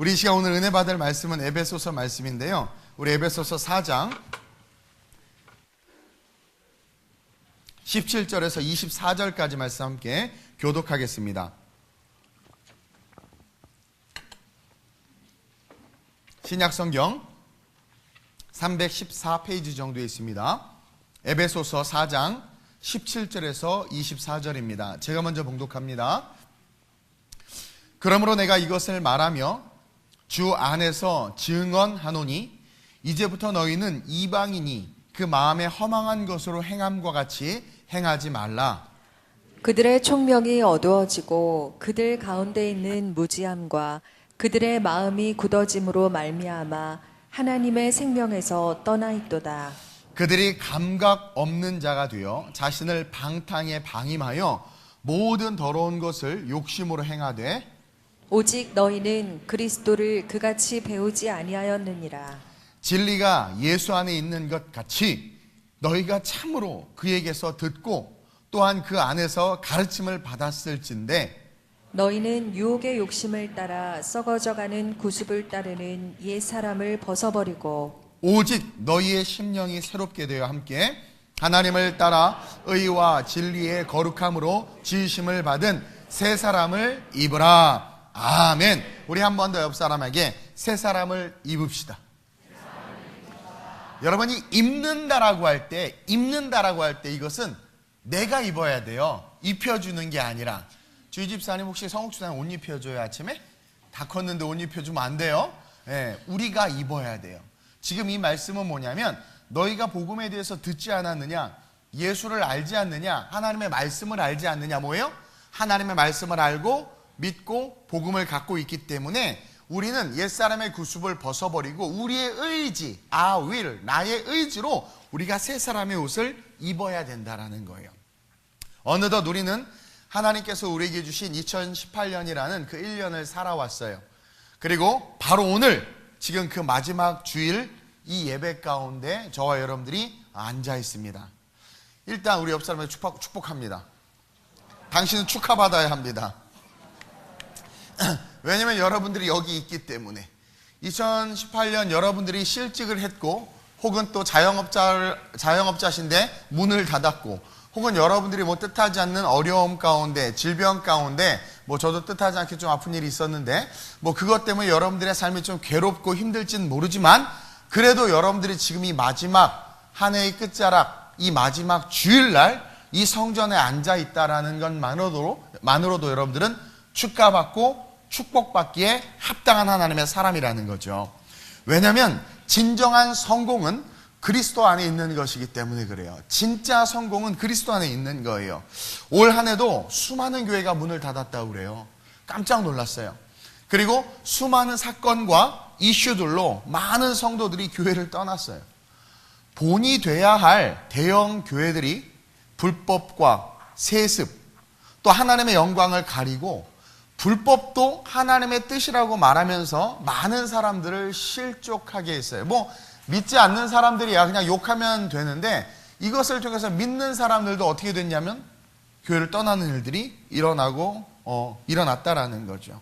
우리 이 시간 오늘 은혜 받을 말씀은 에베소서 말씀인데요. 우리 에베소서 4장 17절에서 24절까지 말씀 함께 교독하겠습니다. 신약성경 314페이지 정도에 있습니다. 에베소서 4장 17절에서 24절입니다. 제가 먼저 봉독합니다. 그러므로 내가 이것을 말하며 주 안에서 증언하노니 이제부터 너희는 이방인이 그 마음에 허망한 것으로 행함과 같이 행하지 말라. 그들의 총명이 어두워지고 그들 가운데 있는 무지함과 그들의 마음이 굳어짐으로 말미암아 하나님의 생명에서 떠나 있도다. 그들이 감각 없는 자가 되어 자신을 방탕에 방임하여 모든 더러운 것을 욕심으로 행하되 오직 너희는 그리스도를 그같이 배우지 아니하였느니라. 진리가 예수 안에 있는 것 같이 너희가 참으로 그에게서 듣고 또한 그 안에서 가르침을 받았을진데 너희는 유혹의 욕심을 따라 썩어져가는 구습을 따르는 옛 사람을 벗어버리고 오직 너희의 심령이 새롭게 되어 함께 하나님을 따라 의와 진리의 거룩함으로 지으심을 받은 새 사람을 입으라. 아멘. 우리 한 번 더 옆 사람에게 새 사람을 입읍시다. 여러분이 입는다라고 할 때 이것은 내가 입어야 돼요. 입혀주는 게 아니라. 주희 집사님 혹시 성옥주사님 옷 입혀줘요? 아침에? 다 컸는데 옷 입혀주면 안 돼요. 우리가 입어야 돼요. 지금 이 말씀은 뭐냐면 너희가 복음에 대해서 듣지 않았느냐, 예수를 알지 않느냐, 하나님의 말씀을 알지 않느냐. 뭐예요? 하나님의 말씀을 알고 믿고 복음을 갖고 있기 때문에 우리는 옛사람의 구습을 벗어버리고 우리의 의지, 나의 의지로 우리가 새 사람의 옷을 입어야 된다라는 거예요. 어느덧 우리는 하나님께서 우리에게 주신 2018년이라는 그 1년을 살아왔어요. 그리고 바로 오늘 지금 그 마지막 주일 이 예배 가운데 저와 여러분들이 앉아 있습니다. 일단 우리 옆 사람을 축복합니다. 당신은 축하받아야 합니다. 왜냐면 여러분들이 여기 있기 때문에 2018년 여러분들이 실직을 했고 혹은 또 자영업자신데 문을 닫았고 혹은 여러분들이 뭐 뜻하지 않는 어려움 가운데 질병 가운데 뭐 저도 뜻하지 않게 좀 아픈 일이 있었는데 뭐 그것 때문에 여러분들의 삶이 좀 괴롭고 힘들지는 모르지만 그래도 여러분들이 지금 이 마지막 한 해의 끝자락 이 마지막 주일날 이 성전에 앉아 있다라는 것만으로도 여러분들은 축하받고 축복받기에 합당한 하나님의 사람이라는 거죠. 왜냐하면 진정한 성공은 그리스도 안에 있는 것이기 때문에 그래요. 진짜 성공은 그리스도 안에 있는 거예요. 올 한 해도 수많은 교회가 문을 닫았다고 그래요. 깜짝 놀랐어요. 그리고 수많은 사건과 이슈들로 많은 성도들이 교회를 떠났어요. 본이 돼야 할 대형 교회들이 불법과 세습 또 하나님의 영광을 가리고 불법도 하나님의 뜻이라고 말하면서 많은 사람들을 실족하게 했어요. 뭐 믿지 않는 사람들이야 그냥 욕하면 되는데 이것을 통해서 믿는 사람들도 어떻게 됐냐면 교회를 떠나는 일들이 일어났다라는 거죠.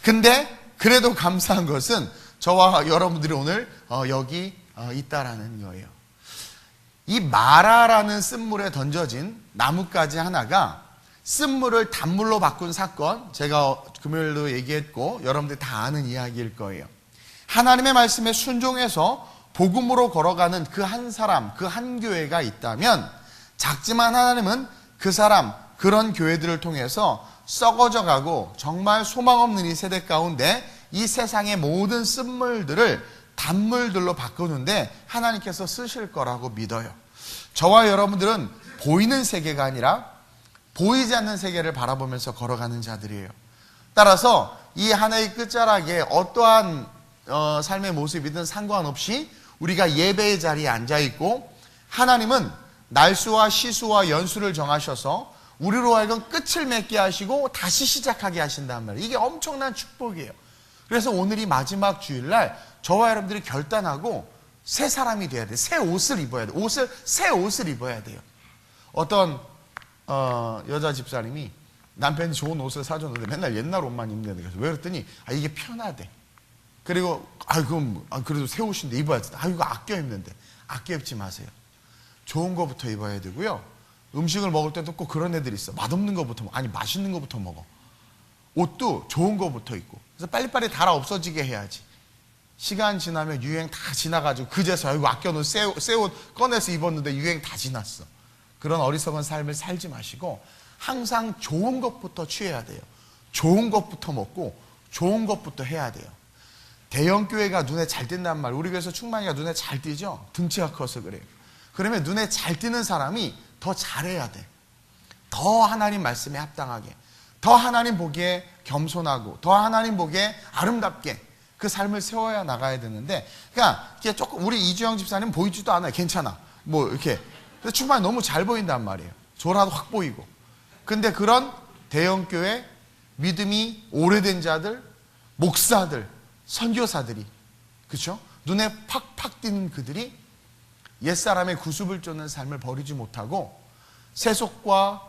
근데 그래도 감사한 것은 저와 여러분들이 오늘 여기 있다라는 거예요. 이 마라라는 쓴물에 던져진 나뭇가지 하나가 쓴물을 단물로 바꾼 사건, 제가 금요일도 얘기했고 여러분들이 다 아는 이야기일 거예요. 하나님의 말씀에 순종해서 복음으로 걸어가는 그 한 사람, 그 한 교회가 있다면 작지만 하나님은 그 사람, 그런 교회들을 통해서 썩어져 가고 정말 소망 없는 이 세대 가운데 이 세상의 모든 쓴물들을 단물들로 바꾸는데 하나님께서 쓰실 거라고 믿어요. 저와 여러분들은 보이는 세계가 아니라 보이지 않는 세계를 바라보면서 걸어가는 자들이에요. 따라서 이 한 해의 끝자락에 어떠한 삶의 모습이든 상관없이 우리가 예배의 자리에 앉아있고 하나님은 날수와 시수와 연수를 정하셔서 우리로 하여금 끝을 맺게 하시고 다시 시작하게 하신단 말이에요. 이게 엄청난 축복이에요. 그래서 오늘이 마지막 주일날 저와 여러분들이 결단하고 새 사람이 돼야 돼요. 새 옷을 입어야 돼요. 새 옷을 입어야 돼요. 어떤 여자 집사님이 남편이 좋은 옷을 사줬는데 맨날 옛날 옷만 입는데 왜 그랬더니 이게 편하대. 그리고 그래도 새 옷인데 입어야지. 이거 아껴 입는데. 아껴 입지 마세요. 좋은 거부터 입어야 되고요. 음식을 먹을 때도 꼭 그런 애들이 있어. 맛없는 거부터 먹어. 아니 맛있는 거부터 먹어. 옷도 좋은 거부터 입고. 그래서 빨리빨리 달아 없어지게 해야지. 시간 지나면 유행 다 지나가지고 그제서야 이거 아껴놓은 새 옷 꺼내서 입었는데 유행 다 지났어. 그런 어리석은 삶을 살지 마시고 항상 좋은 것부터 취해야 돼요. 좋은 것부터 먹고 좋은 것부터 해야 돼요. 대형 교회가 눈에 잘 띈단 말이에요. 우리 교회에서 충만이가 눈에 잘 띄죠? 등치가 커서 그래요. 그러면 눈에 잘 띄는 사람이 더 잘해야 돼. 더 하나님 말씀에 합당하게, 더 하나님 보기에 겸손하고, 더 하나님 보기에 아름답게 그 삶을 세워야 나가야 되는데, 그러니까 이게 조금 우리 이주영 집사님 보이지도 않아요. 괜찮아. 뭐 이렇게. 근데 충만이 너무 잘 보인단 말이에요. 조라도 확 보이고. 근데 그런 대형 교회 믿음이 오래된 자들, 목사들, 선교사들이, 그렇죠? 눈에 팍팍 띄는 그들이 옛사람의 구습을 쫓는 삶을 버리지 못하고 세속과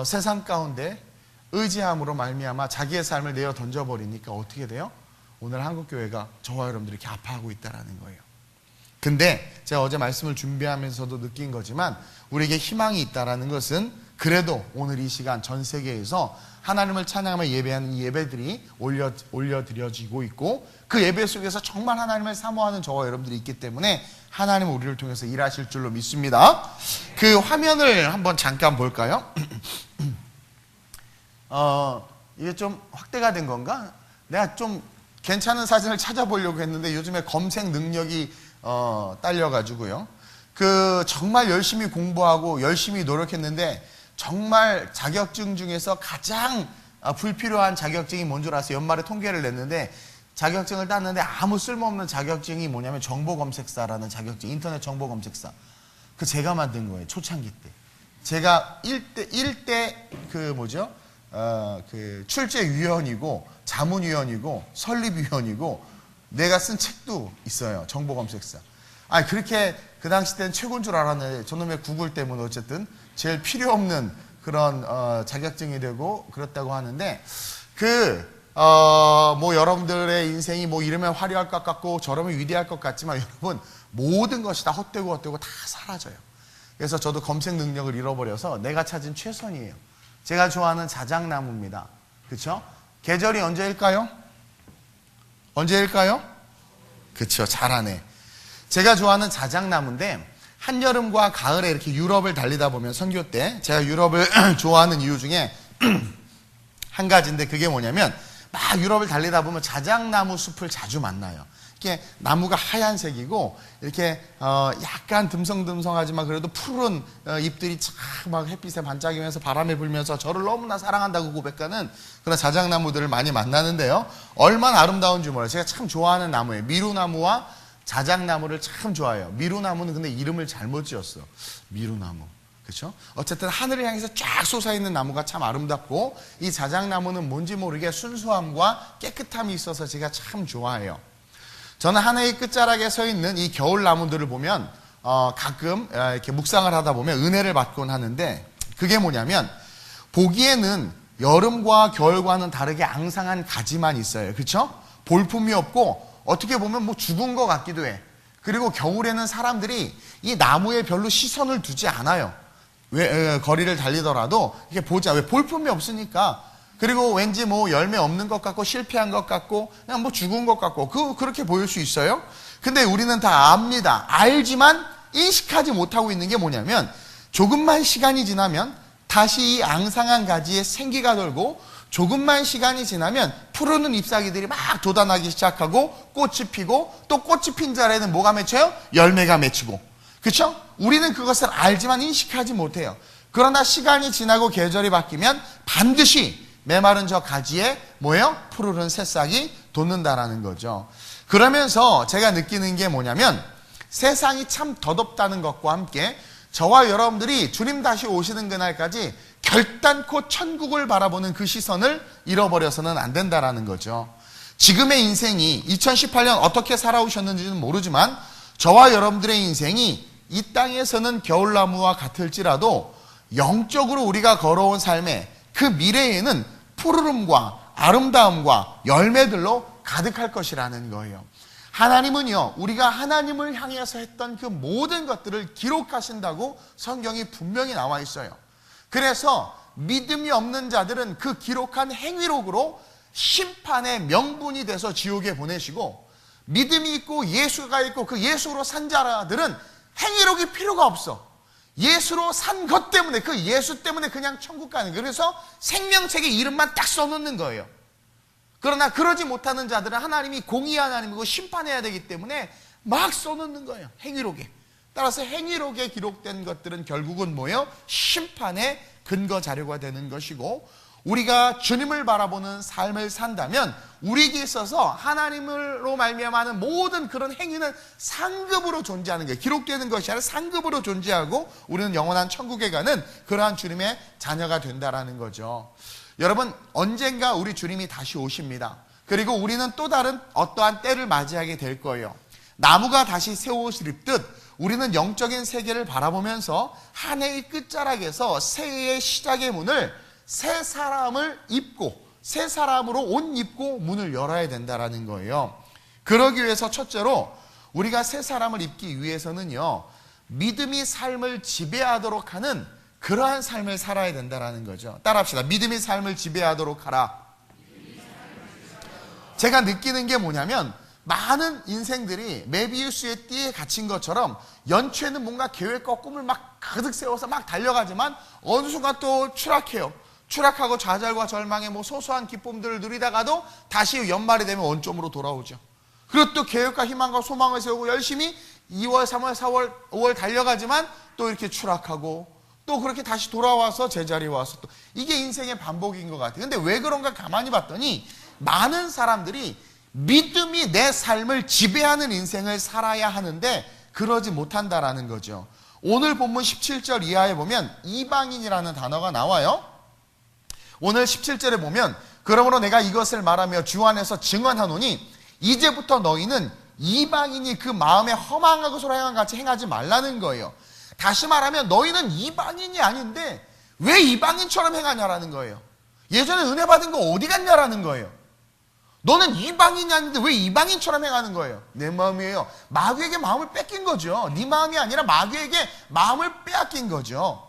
세상 가운데 의지함으로 말미암아 자기의 삶을 내어 던져버리니까 어떻게 돼요? 오늘 한국교회가 저와 여러분들이 이렇게 아파하고 있다는 거예요. 근데 제가 어제 말씀을 준비하면서도 느낀 거지만 우리에게 희망이 있다는 것은 그래도 오늘 이 시간 전 세계에서 하나님을 찬양하며 예배하는 이 예배들이 올려드려지고 있고 그 예배 속에서 정말 하나님을 사모하는 저와 여러분들이 있기 때문에 하나님은 우리를 통해서 일하실 줄로 믿습니다. 그 화면을 한번 잠깐 볼까요? 이게 좀 확대가 된 건가? 내가 좀 괜찮은 사진을 찾아보려고 했는데 요즘에 검색 능력이 딸려가지고요. 정말 열심히 공부하고 열심히 노력했는데 정말 자격증 중에서 가장 불필요한 자격증이 뭔 줄 아세요? 연말에 통계를 냈는데 자격증을 땄는데 아무 쓸모없는 자격증이 뭐냐면 정보검색사라는 자격증, 인터넷 정보검색사. 제가 만든 거예요. 초창기 때. 제가 1대 출제위원이고 자문위원이고 설립위원이고 내가 쓴 책도 있어요. 정보검색사. 그렇게 그 당시 때는 최고인 줄 알았는데 저놈의 구글 때문에 어쨌든 제일 필요 없는 그런 자격증이 되고 그렇다고 하는데 여러분들의 인생이 이러면 화려할 것 같고 저러면 위대할 것 같지만 여러분 모든 것이 다 헛되고 다 사라져요. 그래서 저도 검색 능력을 잃어버려서 내가 찾은 최선이에요. 제가 좋아하는 자작나무입니다. 그렇죠? 계절이 언제일까요? 그렇죠. 잘하네. 제가 좋아하는 자작나무인데 한여름과 가을에 이렇게 유럽을 달리다 보면 선교 때 제가 유럽을 좋아하는 이유 중에 한 가지인데 그게 뭐냐면 막 유럽을 달리다 보면 자작나무 숲을 자주 만나요. 이렇게 나무가 하얀색이고 이렇게 약간 듬성듬성하지만 그래도 푸른 잎들이 막 햇빛에 반짝이면서 바람에 불면서 저를 너무나 사랑한다고 고백하는 그런 자작나무들을 많이 만나는데요. 얼마나 아름다운지 몰라요. 제가 참 좋아하는 나무예요. 미루나무와 자작나무를 참 좋아해요. 미루나무는 근데 이름을 잘못 지었어. 미루나무. 그렇죠? 어쨌든 하늘을 향해서 쫙 솟아있는 나무가 참 아름답고 이 자작나무는 뭔지 모르게 순수함과 깨끗함이 있어서 제가 참 좋아해요. 저는 하늘의 끝자락에 서 있는 이 겨울나무들을 보면 가끔 이렇게 묵상을 하다 보면 은혜를 받곤 하는데 그게 뭐냐면 보기에는 여름과 겨울과는 다르게 앙상한 가지만 있어요. 그렇죠? 볼품이 없고 어떻게 보면 죽은 것 같기도 해. 그리고 겨울에는 사람들이 이 나무에 별로 시선을 두지 않아요. 거리를 달리더라도 이렇게 보자. 왜? 볼품이 없으니까. 그리고 왠지 열매 없는 것 같고 실패한 것 같고 그냥 죽은 것 같고 그렇게 보일 수 있어요. 근데 우리는 다 압니다. 알지만 인식하지 못하고 있는 게 뭐냐면 조금만 시간이 지나면 다시 이 앙상한 가지에 생기가 돌고 조금만 시간이 지나면 푸르는 잎사귀들이 막 돋아나기 시작하고 꽃이 피고 또 꽃이 핀 자리에는 뭐가 맺혀요? 열매가 맺히고. 그렇죠? 우리는 그것을 알지만 인식하지 못해요. 그러나 시간이 지나고 계절이 바뀌면 반드시 메마른 저 가지에 뭐예요? 푸르른 새싹이 돋는다라는 거죠. 그러면서 제가 느끼는 게 뭐냐면 세상이 참 덧없다는 것과 함께 저와 여러분들이 주님 다시 오시는 그날까지 결단코 천국을 바라보는 그 시선을 잃어버려서는 안 된다라는 거죠. 지금의 인생이 2018년 어떻게 살아오셨는지는 모르지만 저와 여러분들의 인생이 이 땅에서는 겨울나무와 같을지라도 영적으로 우리가 걸어온 삶의 그 미래에는 푸르름과 아름다움과 열매들로 가득할 것이라는 거예요. 하나님은요, 우리가 하나님을 향해서 했던 그 모든 것들을 기록하신다고 성경이 분명히 나와 있어요. 그래서 믿음이 없는 자들은 그 기록한 행위록으로 심판의 명분이 돼서 지옥에 보내시고, 믿음이 있고 예수가 있고 그 예수로 산 자들은 행위록이 필요가 없어. 예수로 산 것 때문에, 그 예수 때문에 그냥 천국 가는 거예요. 그래서 생명책에 이름만 딱 써놓는 거예요. 그러나 그러지 못하는 자들은 하나님이 공의 하나님이고 심판해야 되기 때문에 막 써놓는 거예요, 행위록에. 따라서 행위록에 기록된 것들은 결국은 뭐예요? 심판의 근거 자료가 되는 것이고, 우리가 주님을 바라보는 삶을 산다면 우리에게 있어서 하나님으로 말미암아는 모든 그런 행위는 상급으로 존재하는 거예요. 기록되는 것이 아니라 상급으로 존재하고 우리는 영원한 천국에 가는 그러한 주님의 자녀가 된다라는 거죠. 여러분, 언젠가 우리 주님이 다시 오십니다. 그리고 우리는 또 다른 어떠한 때를 맞이하게 될 거예요. 나무가 다시 새 옷을 입듯 우리는 영적인 세계를 바라보면서 한 해의 끝자락에서 새해의 시작의 문을 새 사람을 입고, 새 사람으로 옷 입고 문을 열어야 된다라는 거예요. 그러기 위해서 첫째로 우리가 새 사람을 입기 위해서는요, 믿음이 삶을 지배하도록 하는 그러한 삶을 살아야 된다는 거죠. 따라합시다. 믿음이 삶을 지배하도록 하라. 제가 느끼는 게 뭐냐면, 많은 인생들이 메비우스의 띠에 갇힌 것처럼 연초에는 뭔가 계획과 꿈을 막 가득 세워서 막 달려가지만 어느 순간 또 추락해요. 추락하고 좌절과 절망의 뭐 소소한 기쁨들을 누리다가도 다시 연말이 되면 원점으로 돌아오죠. 그리고 또 계획과 희망과 소망을 세우고 열심히 2월, 3월, 4월, 5월 달려가지만 또 이렇게 추락하고 또 그렇게 다시 돌아와서 제자리에 와서 또, 이게 인생의 반복인 것 같아요. 근데 왜 그런가 가만히 봤더니 많은 사람들이 믿음이 내 삶을 지배하는 인생을 살아야 하는데 그러지 못한다라는 거죠. 오늘 본문 17절 이하에 보면 이방인이라는 단어가 나와요. 오늘 17절에 보면, 그러므로 내가 이것을 말하며 주 안에서 증언하노니 이제부터 너희는 이방인이 그 마음에 허망하고 것으로 행한 같이 행하지 말라는 거예요. 다시 말하면 너희는 이방인이 아닌데 왜 이방인처럼 행하냐라는 거예요. 예전에 은혜 받은 거 어디 갔냐라는 거예요. 너는 이방인이 아닌데 왜 이방인처럼 행하는 거예요? 내 마음이에요. 마귀에게 마음을 뺏긴 거죠. 네 마음이 아니라 마귀에게 마음을 빼앗긴 거죠.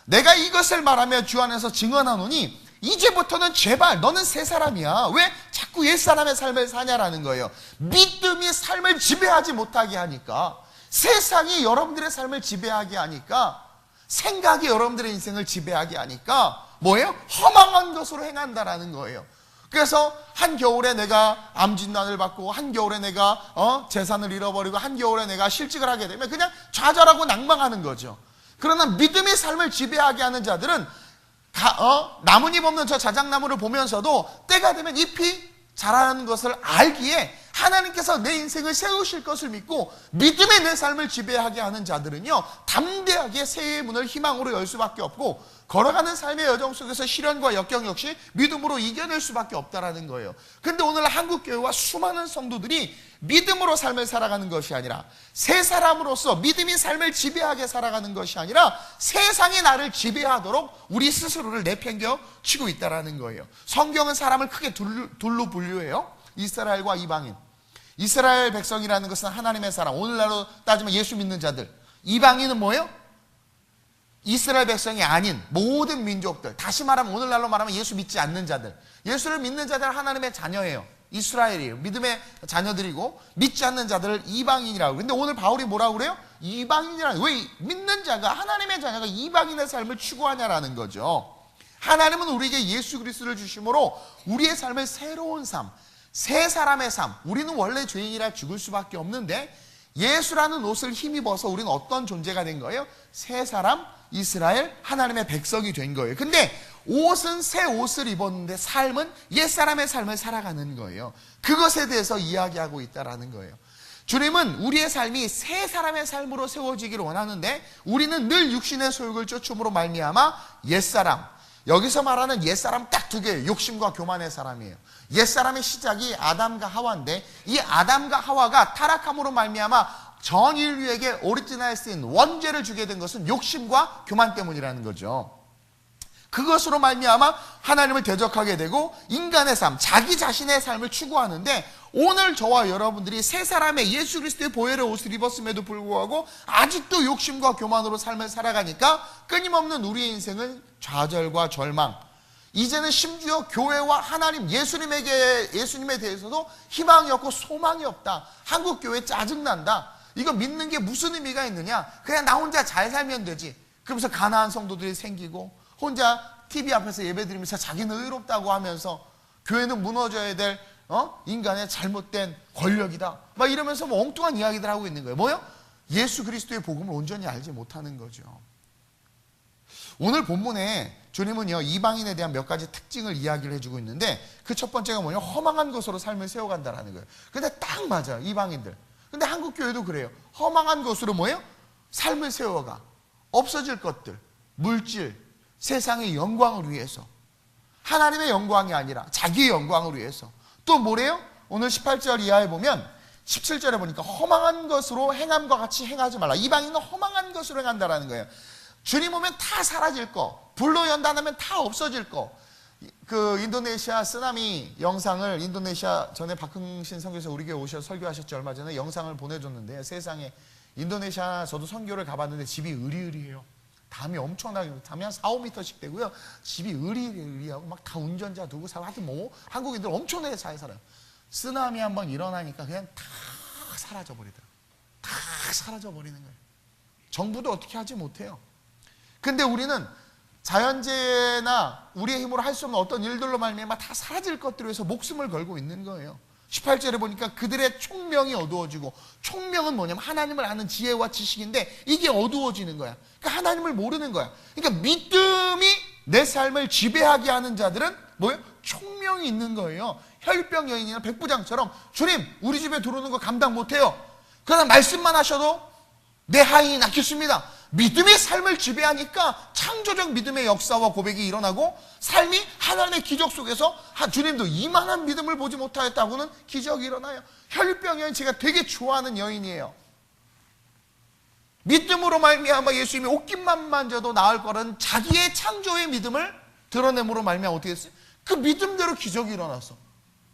내가 이것을 말하며 주 안에서 증언하노니 이제부터는 제발 너는 새 사람이야. 왜 자꾸 옛사람의 삶을 사냐라는 거예요. 믿음이 삶을 지배하지 못하게 하니까, 세상이 여러분들의 삶을 지배하게 하니까, 생각이 여러분들의 인생을 지배하게 하니까 뭐예요? 허망한 것으로 행한다라는 거예요. 그래서 한겨울에 내가 암진단을 받고, 한겨울에 내가 재산을 잃어버리고, 한겨울에 내가 실직을 하게 되면 그냥 좌절하고 낭망하는 거죠. 그러나 믿음의 삶을 지배하게 하는 자들은 나뭇잎 없는 저 자작나무를 보면서도 때가 되면 잎이 자라는 것을 알기에 하나님께서 내 인생을 세우실 것을 믿고 믿음의 내 삶을 지배하게 하는 자들은요, 담대하게 새해의 문을 희망으로 열 수밖에 없고, 걸어가는 삶의 여정 속에서 시련과 역경 역시 믿음으로 이겨낼 수밖에 없다라는 거예요. 근데 오늘 한국교회와 수많은 성도들이 믿음으로 삶을 살아가는 것이 아니라, 새 사람으로서 믿음이 삶을 지배하게 살아가는 것이 아니라 세상이 나를 지배하도록 우리 스스로를 내팽겨 치고 있다라는 거예요. 성경은 사람을 크게 둘로 분류해요. 이스라엘과 이방인. 이스라엘 백성이라는 것은 하나님의 사람, 오늘날로 따지면 예수 믿는 자들. 이방인은 뭐예요? 이스라엘 백성이 아닌 모든 민족들, 다시 말하면 오늘날로 말하면 예수 믿지 않는 자들. 예수를 믿는 자들은 하나님의 자녀예요. 이스라엘이에요. 믿음의 자녀들이고, 믿지 않는 자들을 이방인이라고. 근데 오늘 바울이 뭐라고 그래요? 이방인이라는, 왜 믿는 자가, 하나님의 자녀가 이방인의 삶을 추구하냐라는 거죠. 하나님은 우리에게 예수 그리스도를 주심으로 우리의 삶을 새로운 삶, 새 사람의 삶, 우리는 원래 죄인이라 죽을 수밖에 없는데 예수라는 옷을 힘입어서 우리는 어떤 존재가 된 거예요? 새 사람, 이스라엘, 하나님의 백성이 된 거예요. 근데 옷은 새 옷을 입었는데 삶은 옛사람의 삶을 살아가는 거예요. 그것에 대해서 이야기하고 있다는 거예요. 주님은 우리의 삶이 새 사람의 삶으로 세워지기를 원하는데 우리는 늘 육신의 소욕을 쫓음으로 말미암아 옛사람, 여기서 말하는 옛사람 딱 두 개예요. 욕심과 교만의 사람이에요. 옛사람의 시작이 아담과 하와인데 이 아담과 하와가 타락함으로 말미암아 전 인류에게 오리지널 신, 원죄를 주게 된 것은 욕심과 교만 때문이라는 거죠. 그것으로 말미암아 하나님을 대적하게 되고 인간의 삶, 자기 자신의 삶을 추구하는데, 오늘 저와 여러분들이 새 사람의 예수 그리스도의 보혈의 옷을 입었음에도 불구하고 아직도 욕심과 교만으로 삶을 살아가니까 끊임없는 우리의 인생은 좌절과 절망, 이제는 심지어 교회와 하나님, 예수님에 대해서도 희망이 없고 소망이 없다. 한국 교회 짜증난다. 이거 믿는 게 무슨 의미가 있느냐? 그냥 나 혼자 잘 살면 되지. 그러면서 가난한 성도들이 생기고 혼자 TV 앞에서 예배드리면서 자기는 의롭다고 하면서 교회는 무너져야 될 인간의 잘못된 권력이다. 막 이러면서 뭐 엉뚱한 이야기들 하고 있는 거예요. 뭐요? 예수 그리스도의 복음을 온전히 알지 못하는 거죠. 오늘 본문에 주님은요, 이방인에 대한 몇 가지 특징을 이야기를 해주고 있는데, 그 첫 번째가 뭐냐? 허망한 것으로 삶을 세워간다라는 거예요. 근데 딱 맞아요, 이방인들. 근데 한국 교회도 그래요. 허망한 것으로 뭐예요? 삶을 세워가. 없어질 것들, 물질, 세상의 영광을 위해서, 하나님의 영광이 아니라 자기의 영광을 위해서. 또 뭐래요? 오늘 18절 이하에 보면 17절에 보니까 허망한 것으로 행함과 같이 행하지 말라. 이방인은 허망한 것으로 행한다라는 거예요. 주님 오면 다 사라질 거, 불로 연단하면 다 없어질 거. 그 인도네시아 쓰나미 영상을, 인도네시아 전에 박흥신 선교사 우리 교회 오셔서 설교하셨죠. 얼마 전에 영상을 보내줬는데, 세상에 인도네시아 저도 선교를 가봤는데 집이 으리으리해요. 담이 엄청나게, 담이 한 4, 5m씩 되고요. 집이 으리으리하고 막 다 운전자 두고 살고, 하여튼 뭐 한국인들 엄청나게 잘 살아요. 쓰나미 한번 일어나니까 그냥 다 사라져버리더라고요. 다 사라져버리는 거예요. 정부도 어떻게 하지 못해요. 근데 우리는 자연재해나 우리의 힘으로 할 수 없는 어떤 일들로 말미암아 다 사라질 것들을 위해서 목숨을 걸고 있는 거예요. 18절에 보니까 그들의 총명이 어두워지고, 총명은 뭐냐면 하나님을 아는 지혜와 지식인데 이게 어두워지는 거야. 그러니까 하나님을 모르는 거야. 그러니까 믿음이 내 삶을 지배하게 하는 자들은 뭐예요? 총명이 있는 거예요. 혈병 여인이나 백부장처럼 주님 우리 집에 들어오는 거 감당 못해요. 그러나 말씀만 하셔도 내 하인이 낫겠습니다. 믿음이 삶을 지배하니까 창조적 믿음의 역사와 고백이 일어나고, 삶이 하나님의 기적 속에서 주님도 이만한 믿음을 보지 못하였다고는 기적이 일어나요. 혈병 여인, 제가 되게 좋아하는 여인이에요. 믿음으로 말미암아 예수님이 옷깃만 만져도 나을 거라는 자기의 창조의 믿음을 드러냄으로 말미암아 어떻게 했어요? 그 믿음대로 기적이 일어났어.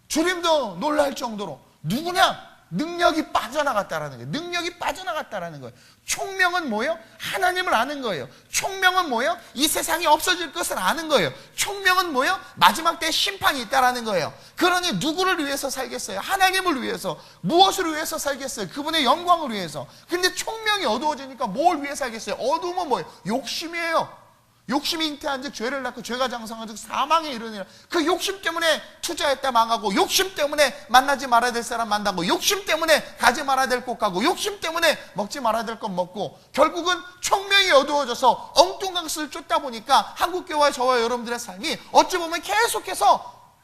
주님도 놀랄 정도로. 누구냐? 능력이 빠져나갔다라는 거예요. 능력이 빠져나갔다라는 거예요. 총명은 뭐예요? 하나님을 아는 거예요. 총명은 뭐예요? 이 세상이 없어질 것을 아는 거예요. 총명은 뭐예요? 마지막 때 심판이 있다라는 거예요. 그러니 누구를 위해서 살겠어요? 하나님을 위해서. 무엇을 위해서 살겠어요? 그분의 영광을 위해서. 근데 총명이 어두워지니까 뭘 위해 살겠어요? 어두움은 뭐예요? 욕심이에요. 욕심이 잉태한 즉 죄를 낳고, 죄가 장성한 즉 사망에 이르니라. 그 욕심 때문에 투자했다 망하고, 욕심 때문에 만나지 말아야 될 사람 만나고, 욕심 때문에 가지 말아야 될 곳 가고, 욕심 때문에 먹지 말아야 될 것 먹고, 결국은 총명이 어두워져서 엉뚱한 것을 쫓다 보니까 한국교회와 저와 여러분들의 삶이 어찌 보면 계속해서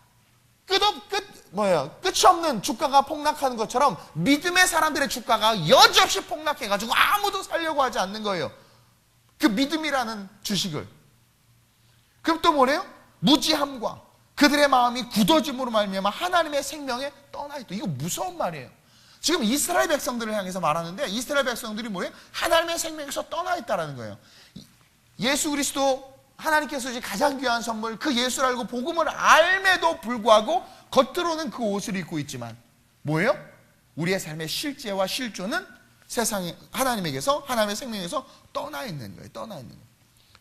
끝이 없는 주가가 폭락하는 것처럼 믿음의 사람들의 주가가 여지없이 폭락해가지고 아무도 살려고 하지 않는 거예요. 그 믿음이라는 주식을. 그럼 또 뭐래요? 무지함과 그들의 마음이 굳어짐으로 말미암아 하나님의 생명에 떠나 있다. 이거 무서운 말이에요. 지금 이스라엘 백성들을 향해서 말하는데, 이스라엘 백성들이 뭐예요? 하나님의 생명에서 떠나 있다라는 거예요. 예수 그리스도, 하나님께서 이제 가장 귀한 선물, 그 예수를 알고 복음을 알매도 불구하고 겉으로는 그 옷을 입고 있지만 뭐예요? 우리의 삶의 실제와 실존은 세상에, 하나님에게서, 하나님의 생명에서 떠나 있는 거예요. 떠나 있는 거예요.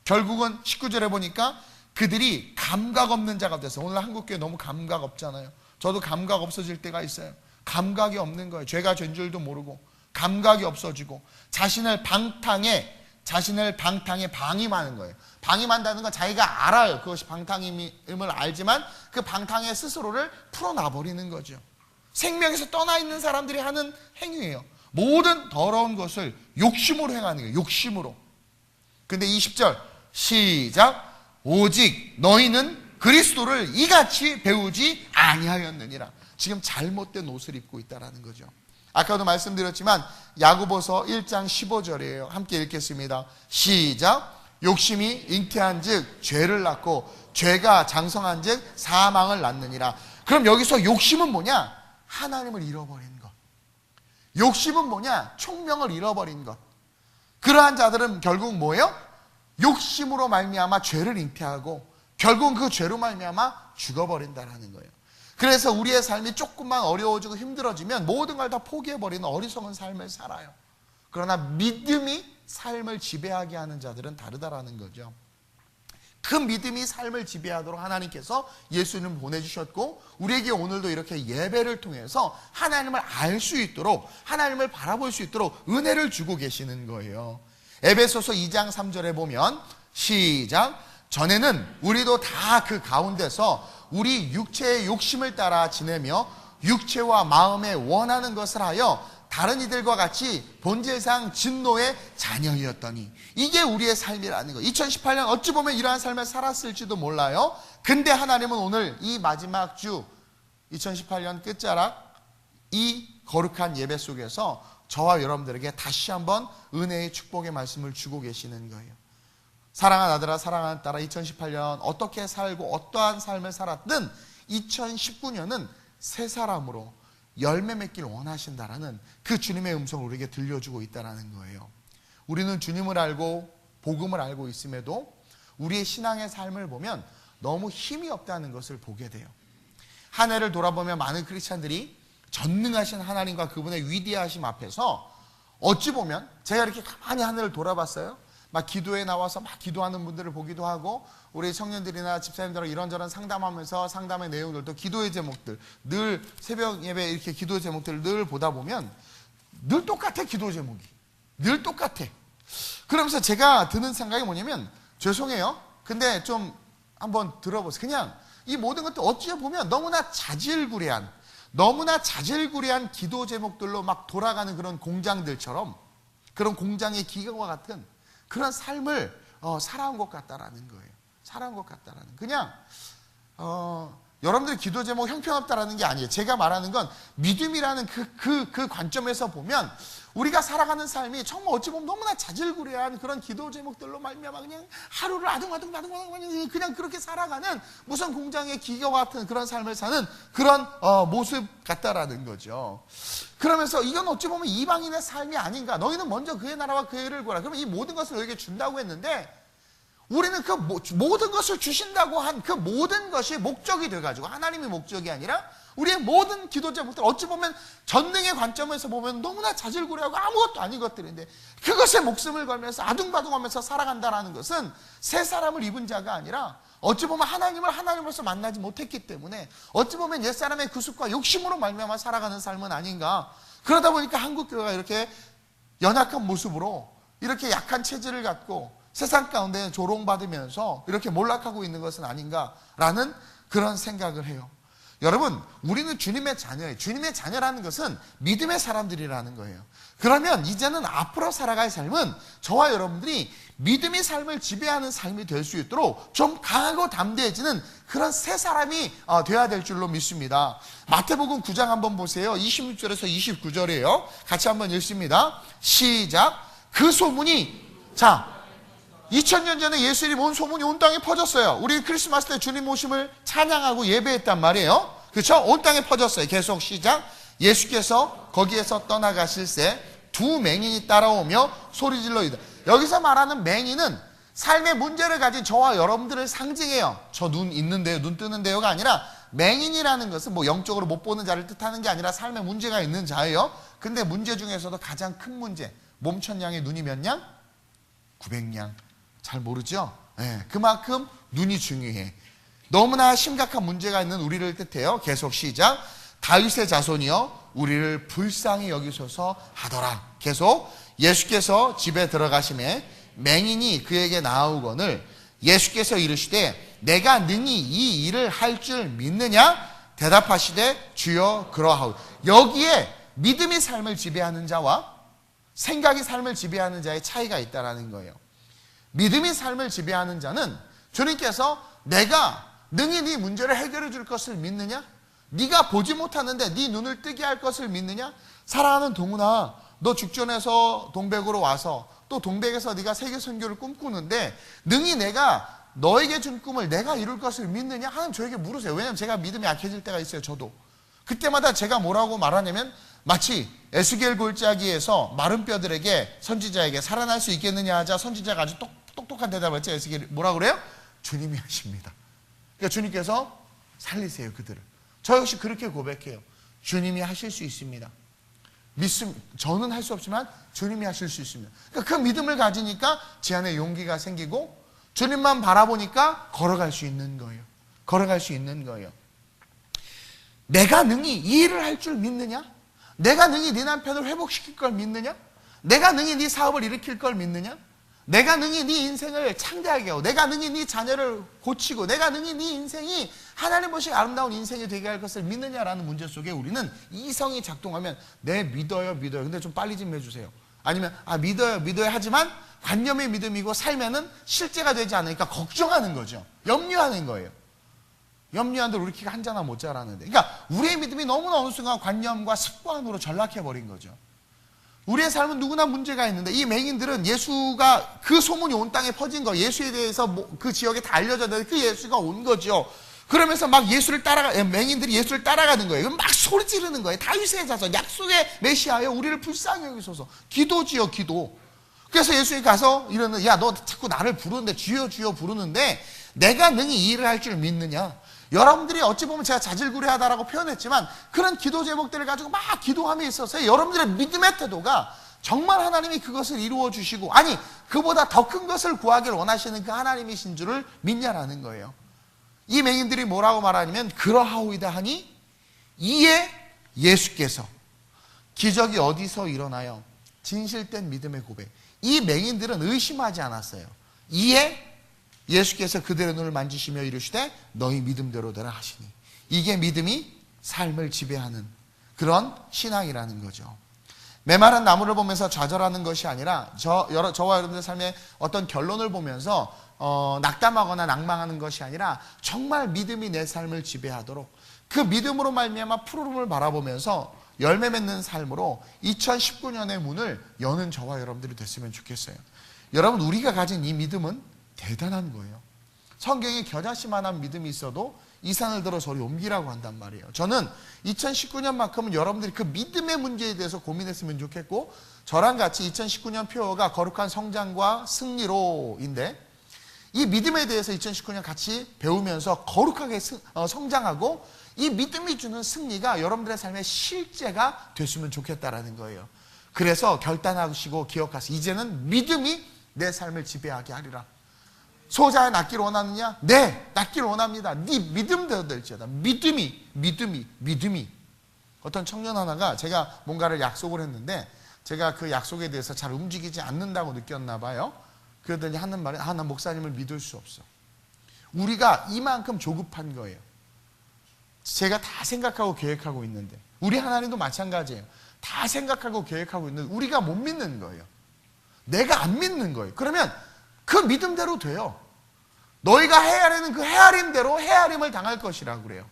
결국은 19절에 보니까 그들이 감각 없는 자가 돼서, 오늘 한국교회 너무 감각 없잖아요. 저도 감각 없어질 때가 있어요. 감각이 없는 거예요. 죄가 죄인 줄도 모르고 감각이 없어지고 자신을 방탕에 방임하는 거예요. 방임한다는 건 자기가 알아요. 그것이 방탕임을 알지만 그 방탕의 스스로를 풀어놔버리는 거죠. 생명에서 떠나 있는 사람들이 하는 행위예요. 모든 더러운 것을 욕심으로 행하는 거예요. 욕심으로. 근데 20절 시작. 오직 너희는 그리스도를 이같이 배우지 아니하였느니라. 지금 잘못된 옷을 입고 있다는 거죠. 아까도 말씀드렸지만 야고보서 1장 15절이에요. 함께 읽겠습니다. 시작. 욕심이 잉태한 즉 죄를 낳고, 죄가 장성한 즉 사망을 낳느니라. 그럼 여기서 욕심은 뭐냐? 하나님을 잃어버린 것. 욕심은 뭐냐? 총명을 잃어버린 것. 그러한 자들은 결국 뭐예요? 욕심으로 말미암아 죄를 잉태하고, 결국은 그 죄로 말미암아 죽어버린다라는 거예요. 그래서 우리의 삶이 조금만 어려워지고 힘들어지면 모든 걸 다 포기해버리는 어리석은 삶을 살아요. 그러나 믿음이 삶을 지배하게 하는 자들은 다르다라는 거죠. 그 믿음이 삶을 지배하도록 하나님께서 예수님을 보내주셨고, 우리에게 오늘도 이렇게 예배를 통해서 하나님을 알 수 있도록, 하나님을 바라볼 수 있도록 은혜를 주고 계시는 거예요. 에베소서 2장 3절에 보면 시작. 전에는 우리도 다 그 가운데서 우리 육체의 욕심을 따라 지내며 육체와 마음에 원하는 것을 하여 다른 이들과 같이 본질상 진노의 자녀이었더니, 이게 우리의 삶이라는 거예요. 2018년 어찌 보면 이러한 삶을 살았을지도 몰라요. 근데 하나님은 오늘 이 마지막 주 2018년 끝자락 이 거룩한 예배 속에서 저와 여러분들에게 다시 한번 은혜의 축복의 말씀을 주고 계시는 거예요. 사랑하는 아들아 사랑하는 딸아, 2018년 어떻게 살고 어떠한 삶을 살았든 2019년은 새 사람으로 열매 맺길 원하신다라는 그 주님의 음성을 우리에게 들려주고 있다는 거예요. 우리는 주님을 알고 복음을 알고 있음에도 우리의 신앙의 삶을 보면 너무 힘이 없다는 것을 보게 돼요. 한 해를 돌아보면 많은 크리스찬들이 전능하신 하나님과 그분의 위대하심 앞에서 어찌 보면, 제가 이렇게 가만히 한 해를 돌아봤어요. 막 기도에 나와서 막 기도하는 분들을 보기도 하고, 우리 청년들이나 집사님들하고 이런저런 상담하면서 상담의 내용들도 기도의 제목들, 늘 새벽 예배 이렇게 기도 제목들을 늘 보다 보면 늘 똑같아. 기도 제목이 늘 똑같아. 그러면서 제가 드는 생각이 뭐냐면, 죄송해요, 근데 좀 한번 들어보세요. 그냥 이 모든 것도 어찌 보면 너무나 자질구레한 기도 제목들로 막 돌아가는 그런 공장들처럼, 그런 공장의 기계와 같은 그런 삶을 살아온 것 같다라는 거예요. 살아온 것 같다라는. 그냥 여러분들의 기도 제목 형편없다라는 게 아니에요. 제가 말하는 건 믿음이라는 그 관점에서 보면 우리가 살아가는 삶이 정말 어찌 보면 너무나 자질구레한 그런 기도 제목들로 말미암아 그냥 하루를 아둥아둥 그냥 그렇게 살아가는 무슨 공장의 기계와 같은 그런 삶을 사는 그런 모습 같다라는 거죠. 그러면서 이건 어찌 보면 이방인의 삶이 아닌가. 너희는 먼저 그의 나라와 그의 의를 구하라. 그러면 이 모든 것을 너에게 준다고 했는데, 우리는 그 모든 것을 주신다고 한 그 모든 것이 목적이 돼가지고, 하나님의 목적이 아니라 우리의 모든 기도 제목들, 어찌 보면 전능의 관점에서 보면 너무나 자질구레하고 아무것도 아닌 것들인데, 그것에 목숨을 걸면서 아둥바둥하면서 살아간다는 것은 새 사람을 입은 자가 아니라 어찌 보면 하나님을 하나님으로서 만나지 못했기 때문에 어찌 보면 옛사람의 구습과 욕심으로 말미암아 살아가는 삶은 아닌가. 그러다 보니까 한국교회가 이렇게 연약한 모습으로, 이렇게 약한 체질을 갖고 세상 가운데 조롱받으면서 이렇게 몰락하고 있는 것은 아닌가라는 그런 생각을 해요. 여러분, 우리는 주님의 자녀예요. 주님의 자녀라는 것은 믿음의 사람들이라는 거예요. 그러면 이제는 앞으로 살아갈 삶은 저와 여러분들이 믿음의 삶을 지배하는 삶이 될 수 있도록 좀 강하고 담대해지는 그런 새 사람이 되어야 될 줄로 믿습니다. 마태복음 9장 한번 보세요. 26절에서 29절이에요. 같이 한번 읽습니다. 시작. 그 소문이, 2000년 전에 예수님이 온 소문이 온 땅에 퍼졌어요. 우리 크리스마스 때 주님 오심을 찬양하고 예배했단 말이에요. 그렇죠? 온 땅에 퍼졌어요. 계속 시작. 예수께서 거기에서 떠나가실새 두 맹인이 따라오며 소리질러 이르되. 여기서 말하는 맹인은 삶의 문제를 가진 저와 여러분들을 상징해요. 저 눈 있는데요, 눈 뜨는데요가 아니라, 맹인이라는 것은 뭐 영적으로 못 보는 자를 뜻하는 게 아니라 삶에 문제가 있는 자예요. 근데 문제 중에서도 가장 큰 문제, 몸 1000양에 눈이 몇 양? 900양. 잘 모르죠? 네, 그만큼 눈이 중요해. 너무나 심각한 문제가 있는 우리를 뜻해요. 계속 시작. 다윗의 자손이여 우리를 불쌍히 여기소서 하더라. 계속. 예수께서 집에 들어가심에 맹인이 그에게 나아오거늘 예수께서 이르시되 내가 능히 이 일을 할 줄 믿느냐? 대답하시되 주여 그러하오. 여기에 믿음이 삶을 지배하는 자와 생각이 삶을 지배하는 자의 차이가 있다는 거예요. 믿음이 삶을 지배하는 자는 주님께서 내가 능히 네 문제를 해결해 줄 것을 믿느냐? 네가 보지 못하는데 네 눈을 뜨게 할 것을 믿느냐? 사랑하는 동훈아, 너 죽전에서 동백으로 와서 또 동백에서 네가 세계 선교를 꿈꾸는데 능히 내가 너에게 준 꿈을 내가 이룰 것을 믿느냐? 하나님 저에게 물으세요. 왜냐하면 제가 믿음이 약해질 때가 있어요. 저도. 그때마다 제가 뭐라고 말하냐면, 마치 에스겔 골짜기에서 마른 뼈들에게 선지자에게 살아날 수 있겠느냐 하자 선지자가 아주 똑똑한 대답을 했죠. 에스겔이 뭐라고 그래요? 주님이 하십니다. 그러니까 주님께서 살리세요, 그들을. 저 역시 그렇게 고백해요. 주님이 하실 수 있습니다. 저는 할 수 없지만 주님이 하실 수 있습니다. 그러니까 그 믿음을 가지니까 제 안에 용기가 생기고 주님만 바라보니까 걸어갈 수 있는 거예요. 걸어갈 수 있는 거예요. 내가 능히 이 일을 할 줄 믿느냐? 내가 능히 네 남편을 회복시킬 걸 믿느냐? 내가 능히 네 사업을 일으킬 걸 믿느냐? 내가 능히 네 인생을 창대하게 하고 내가 능히 네 자녀를 고치고 내가 능히 네 인생이 하나님 보시기 아름다운 인생이 되게 할 것을 믿느냐라는 문제 속에 우리는 이성이 작동하면 네 믿어요 근데 좀 빨리 좀 해주세요. 아니면 믿어요 하지만 관념의 믿음이고 삶에는 실제가 되지 않으니까 걱정하는 거죠. 염려하는 거예요. 염려한들 우리 키가 한 자나 못 자라는데. 그러니까 우리의 믿음이 너무나 어느 순간 관념과 습관으로 전락해버린 거죠. 우리의 삶은 누구나 문제가 있는데 이 맹인들은 예수가 그 소문이 온 땅에 퍼진 거 예수에 대해서 그 지역에 다 알려졌는데 그 예수가 온 거죠. 그러면서 막 맹인들이 예수를 따라가는 거예요. 막 소리 지르는 거예요. 다윗의 자손 약속의 메시아여 우리를 불쌍히 여기소서. 기도지요 기도. 그래서 예수님이 가서 이러는 야 너 자꾸 나를 부르는데 주여 주여 부르는데 내가 능히 이 일을 할 줄 믿느냐. 여러분들이 어찌 보면 제가 자질구레하다라고 표현했지만 그런 기도 제목들을 가지고 막 기도함에 있어서 여러분들의 믿음의 태도가 정말 하나님이 그것을 이루어 주시고 아니 그보다 더 큰 것을 구하기를 원하시는 그 하나님이신 줄을 믿냐라는 거예요. 이 맹인들이 뭐라고 말하냐면 그러하오이다 하니 이에 예수께서 기적이 어디서 일어나요? 진실된 믿음의 고백. 이 맹인들은 의심하지 않았어요. 이에 예수께서 그들의 눈을 만지시며 이르시되 너희 믿음대로 되라 하시니 이게 믿음이 삶을 지배하는 그런 신앙이라는 거죠. 메마른 나무를 보면서 좌절하는 것이 아니라 저와 여러분들의 삶의 어떤 결론을 보면서 낙담하거나 낭망하는 것이 아니라 정말 믿음이 내 삶을 지배하도록 그 믿음으로 말미암아 푸르름을 바라보면서 열매 맺는 삶으로 2019년의 문을 여는 저와 여러분들이 됐으면 좋겠어요. 여러분 우리가 가진 이 믿음은 대단한 거예요. 성경에 겨자씨만한 믿음이 있어도 이 산을 들어 저리 옮기라고 한단 말이에요. 저는 2019년만큼은 여러분들이 그 믿음의 문제에 대해서 고민했으면 좋겠고 저랑 같이 2019년 표어가 거룩한 성장과 승리로인데 이 믿음에 대해서 2019년 같이 배우면서 거룩하게 성장하고 이 믿음이 주는 승리가 여러분들의 삶의 실제가 됐으면 좋겠다라는 거예요. 그래서 결단하시고 기억하시고 이제는 믿음이 내 삶을 지배하게 하리라. 소자야 낫기를 원하느냐? 네, 낫기를 원합니다. 네 믿음대로 될지어다. 믿음이. 어떤 청년 하나가 제가 뭔가를 약속을 했는데 제가 그 약속에 대해서 잘 움직이지 않는다고 느꼈나 봐요. 그러더니 하는 말이 난 목사님을 믿을 수 없어. 우리가 이만큼 조급한 거예요. 제가 다 생각하고 계획하고 있는데 우리 하나님도 마찬가지예요. 다 생각하고 계획하고 있는데 우리가 못 믿는 거예요. 내가 안 믿는 거예요. 그러면 그 믿음대로 돼요. 너희가 헤아리는 그 헤아림대로 헤아림을 당할 것이라고 그래요.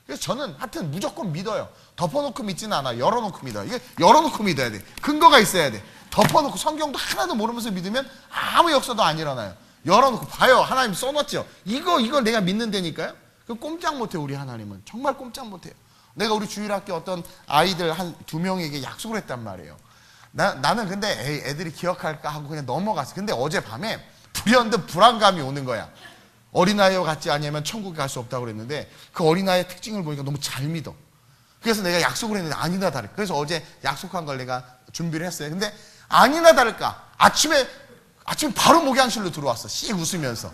그래서 저는 하여튼 무조건 믿어요. 덮어놓고 믿지는 않아. 열어놓고 믿어요. 이게 열어놓고 믿어야 돼. 근거가 있어야 돼. 덮어놓고 성경도 하나도 모르면서 믿으면 아무 역사도 안 일어나요. 열어놓고 봐요. 하나님 써놨죠. 이거 내가 믿는다니까요. 그 꼼짝 못해요. 우리 하나님은. 정말 꼼짝 못해요. 내가 우리 주일학교 어떤 아이들 한 2명에게 약속을 했단 말이에요. 나는 근데 애들이 기억할까 하고 그냥 넘어갔어. 근데 어젯밤에 불현듯 불안감이 오는 거야. 어린아이와 같지 않으면 천국에 갈 수 없다고 그랬는데 그 어린아이의 특징을 보니까 너무 잘 믿어. 그래서 내가 약속을 했는데 아니나 다를까. 그래서 어제 약속한 걸 내가 준비를 했어요. 근데 아니나 다를까 아침에 바로 목양실로 들어왔어. 씩 웃으면서.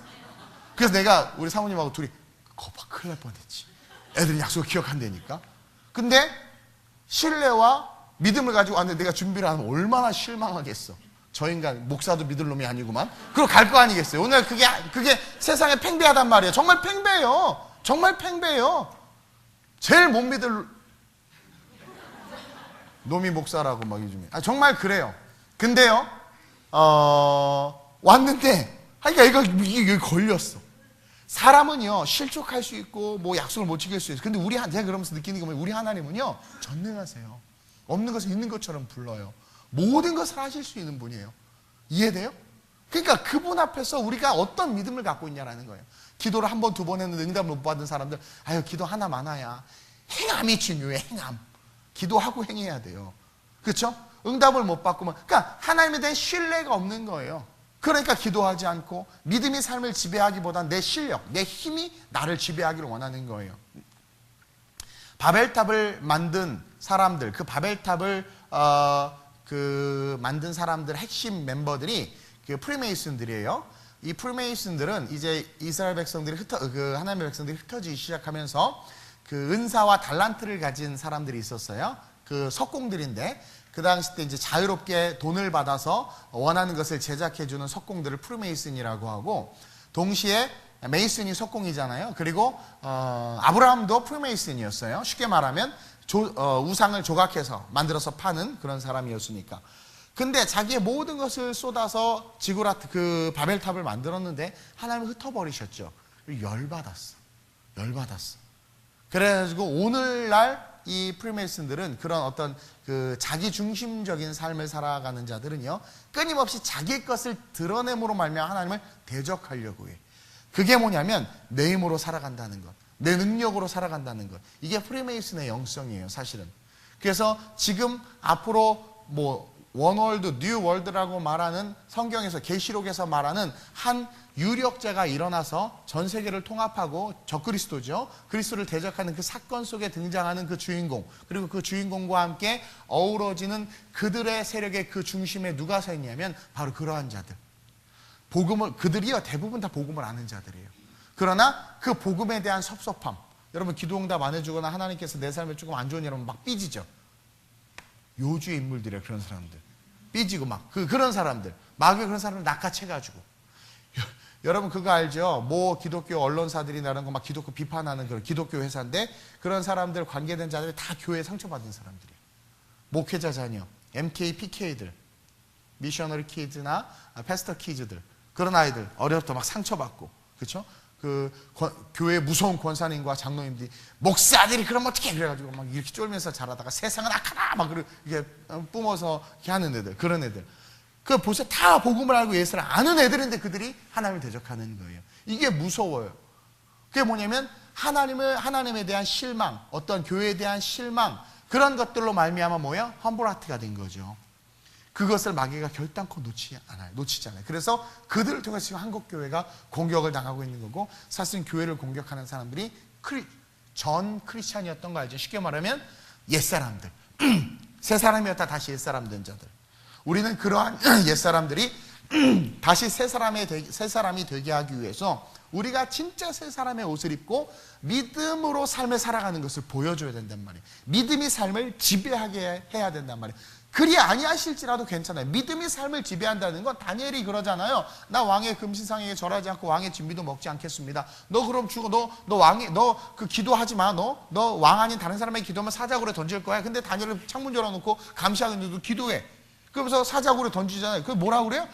그래서 내가 우리 사모님하고 둘이 거봐 큰일 날 뻔했지. 애들이 약속을 기억한다니까. 근데 신뢰와 믿음을 가지고 왔는데 내가 준비를 안 하면 얼마나 실망하겠어. 저 인간 목사도 믿을 놈이 아니구만. 그럼 갈 거 아니겠어요. 오늘 그게 세상에 팽배하단 말이에요. 정말 팽배해요. 정말 팽배해요. 제일 못 믿을 놈이 목사라고 막 요즘에. 정말 그래요. 근데요. 왔는데 그러니까 이게 걸렸어. 사람은요 실족할 수 있고 뭐 약속을 못 지킬 수 있어요. 근데 제가 그러면서 느끼는 게 뭐예요? 우리 하나님은요 전능하세요. 없는 것을 있는 것처럼 불러요. 모든 것을 하실 수 있는 분이에요. 이해돼요? 그러니까 그분 앞에서 우리가 어떤 믿음을 갖고 있냐라는 거예요. 기도를 한 번, 두 번 했는데 응답을 못 받은 사람들 기도 하나 많아야. 행함이 중요해. 행함. 기도하고 행해야 돼요. 그렇죠? 응답을 못 받고 그러니까 하나님에 대한 신뢰가 없는 거예요. 그러니까 기도하지 않고 믿음이 삶을 지배하기보단 내 실력, 내 힘이 나를 지배하기를 원하는 거예요. 바벨탑을 만든 사람들, 그 바벨탑을 만든 사람들 핵심 멤버들이 그 프리메이슨들이에요. 이 프리메이슨들은 이제 이스라엘 백성들이 하나님의 백성들이 흩어지기 시작하면서 그 은사와 달란트를 가진 사람들이 있었어요. 그 석공들인데 그 당시 때 이제 자유롭게 돈을 받아서 원하는 것을 제작해주는 석공들을 프리메이슨이라고 하고, 동시에 메이슨이 석공이잖아요. 그리고 아브라함도 프리메이슨이었어요. 쉽게 말하면 우상을 조각해서 만들어서 파는 그런 사람이었으니까. 근데 자기의 모든 것을 쏟아서 지구라트 그 바벨탑을 만들었는데 하나님이 흩어버리셨죠. 열받았어. 그래가지고 오늘날 이 프리메이슨들은 그런 어떤 그 자기 중심적인 삶을 살아가는 자들은요, 끊임없이 자기 것을 드러냄으로 말미암아 하나님을 대적하려고 해. 그게 뭐냐면 내 힘으로 살아간다는 것, 내 능력으로 살아간다는 것. 이게 프리메이슨의 영성이에요, 사실은. 그래서 지금 앞으로 원월드, 뉴월드라고 말하는 성경에서 계시록에서 말하는 한 유력자가 일어나서 전 세계를 통합하고 적그리스도죠. 그리스도를 대적하는 그 사건 속에 등장하는 그 주인공, 그리고 그 주인공과 함께 어우러지는 그들의 세력의 그 중심에 누가 서 있냐면 바로 그러한 자들. 그들이요 대부분 다 복음을 아는 자들이에요. 그러나 그 복음에 대한 섭섭함, 여러분 기도응답 안 해주거나 하나님께서 내 삶에 조금 안 좋은 일 하면 막 삐지죠. 요주의 인물들이에요. 그런 사람들 삐지고 막 그런 사람들, 마귀가 그런 사람을 낚아채가지고. 여러분 그거 알죠? 기독교 언론사들이 나는 거 막 기독교 비판하는 그런 기독교 회사인데, 그런 사람들 관계된 자들이 다 교회에 상처받은 사람들이에요. 목회자 자녀, MK, PK들, 미셔너리 키즈나 패스터 키즈들, 그런 아이들 어려서 막 상처받고, 그렇죠? 교회 무서운 권사님과 장로님들이 목사들이 그러면 어떻게 그래가지고 막 이렇게 쫄면서 자라다가 세상은 악하다 막 이렇게 뿜어서 이렇게 하는 애들, 그런 애들. 그 보세요, 다 복음을 알고 예수를 아는 애들인데 그들이 하나님을 대적하는 거예요. 이게 무서워요. 그게 뭐냐면 하나님에 대한 실망, 어떤 교회에 대한 실망, 그런 것들로 말미암아 험블하트가 된 거죠. 그것을 마귀가 결단코 놓치지 않아요. 그래서 그들을 통해서 지금 한국 교회가 공격을 당하고 있는 거고, 사실은 교회를 공격하는 사람들이 전 크리스찬이었던 거 알죠? 쉽게 말하면 옛사람들. 새 사람이었다 다시 옛사람 된 자들. 우리는 그러한 옛사람들이 다시 새 사람이 되게 하기 위해서 우리가 진짜 새 사람의 옷을 입고 믿음으로 삶을 살아가는 것을 보여줘야 된단 말이에요. 믿음이 삶을 지배하게 해야 된단 말이에요. 그리 아니하실지라도 괜찮아요. 믿음이 삶을 지배한다는 건 다니엘이 그러잖아요. 나 왕의 금신상에게 절하지 않고 왕의 진미도 먹지 않겠습니다. 너 그럼 죽어. 너 그 기도하지 마. 너 왕 아닌 다른 사람에게 기도하면 사자굴에 던질 거야. 근데 다니엘을 창문 열어놓고 감시하는데도 기도해. 그러면서 사자굴에 던지잖아요. 그게 뭐라고 그래요?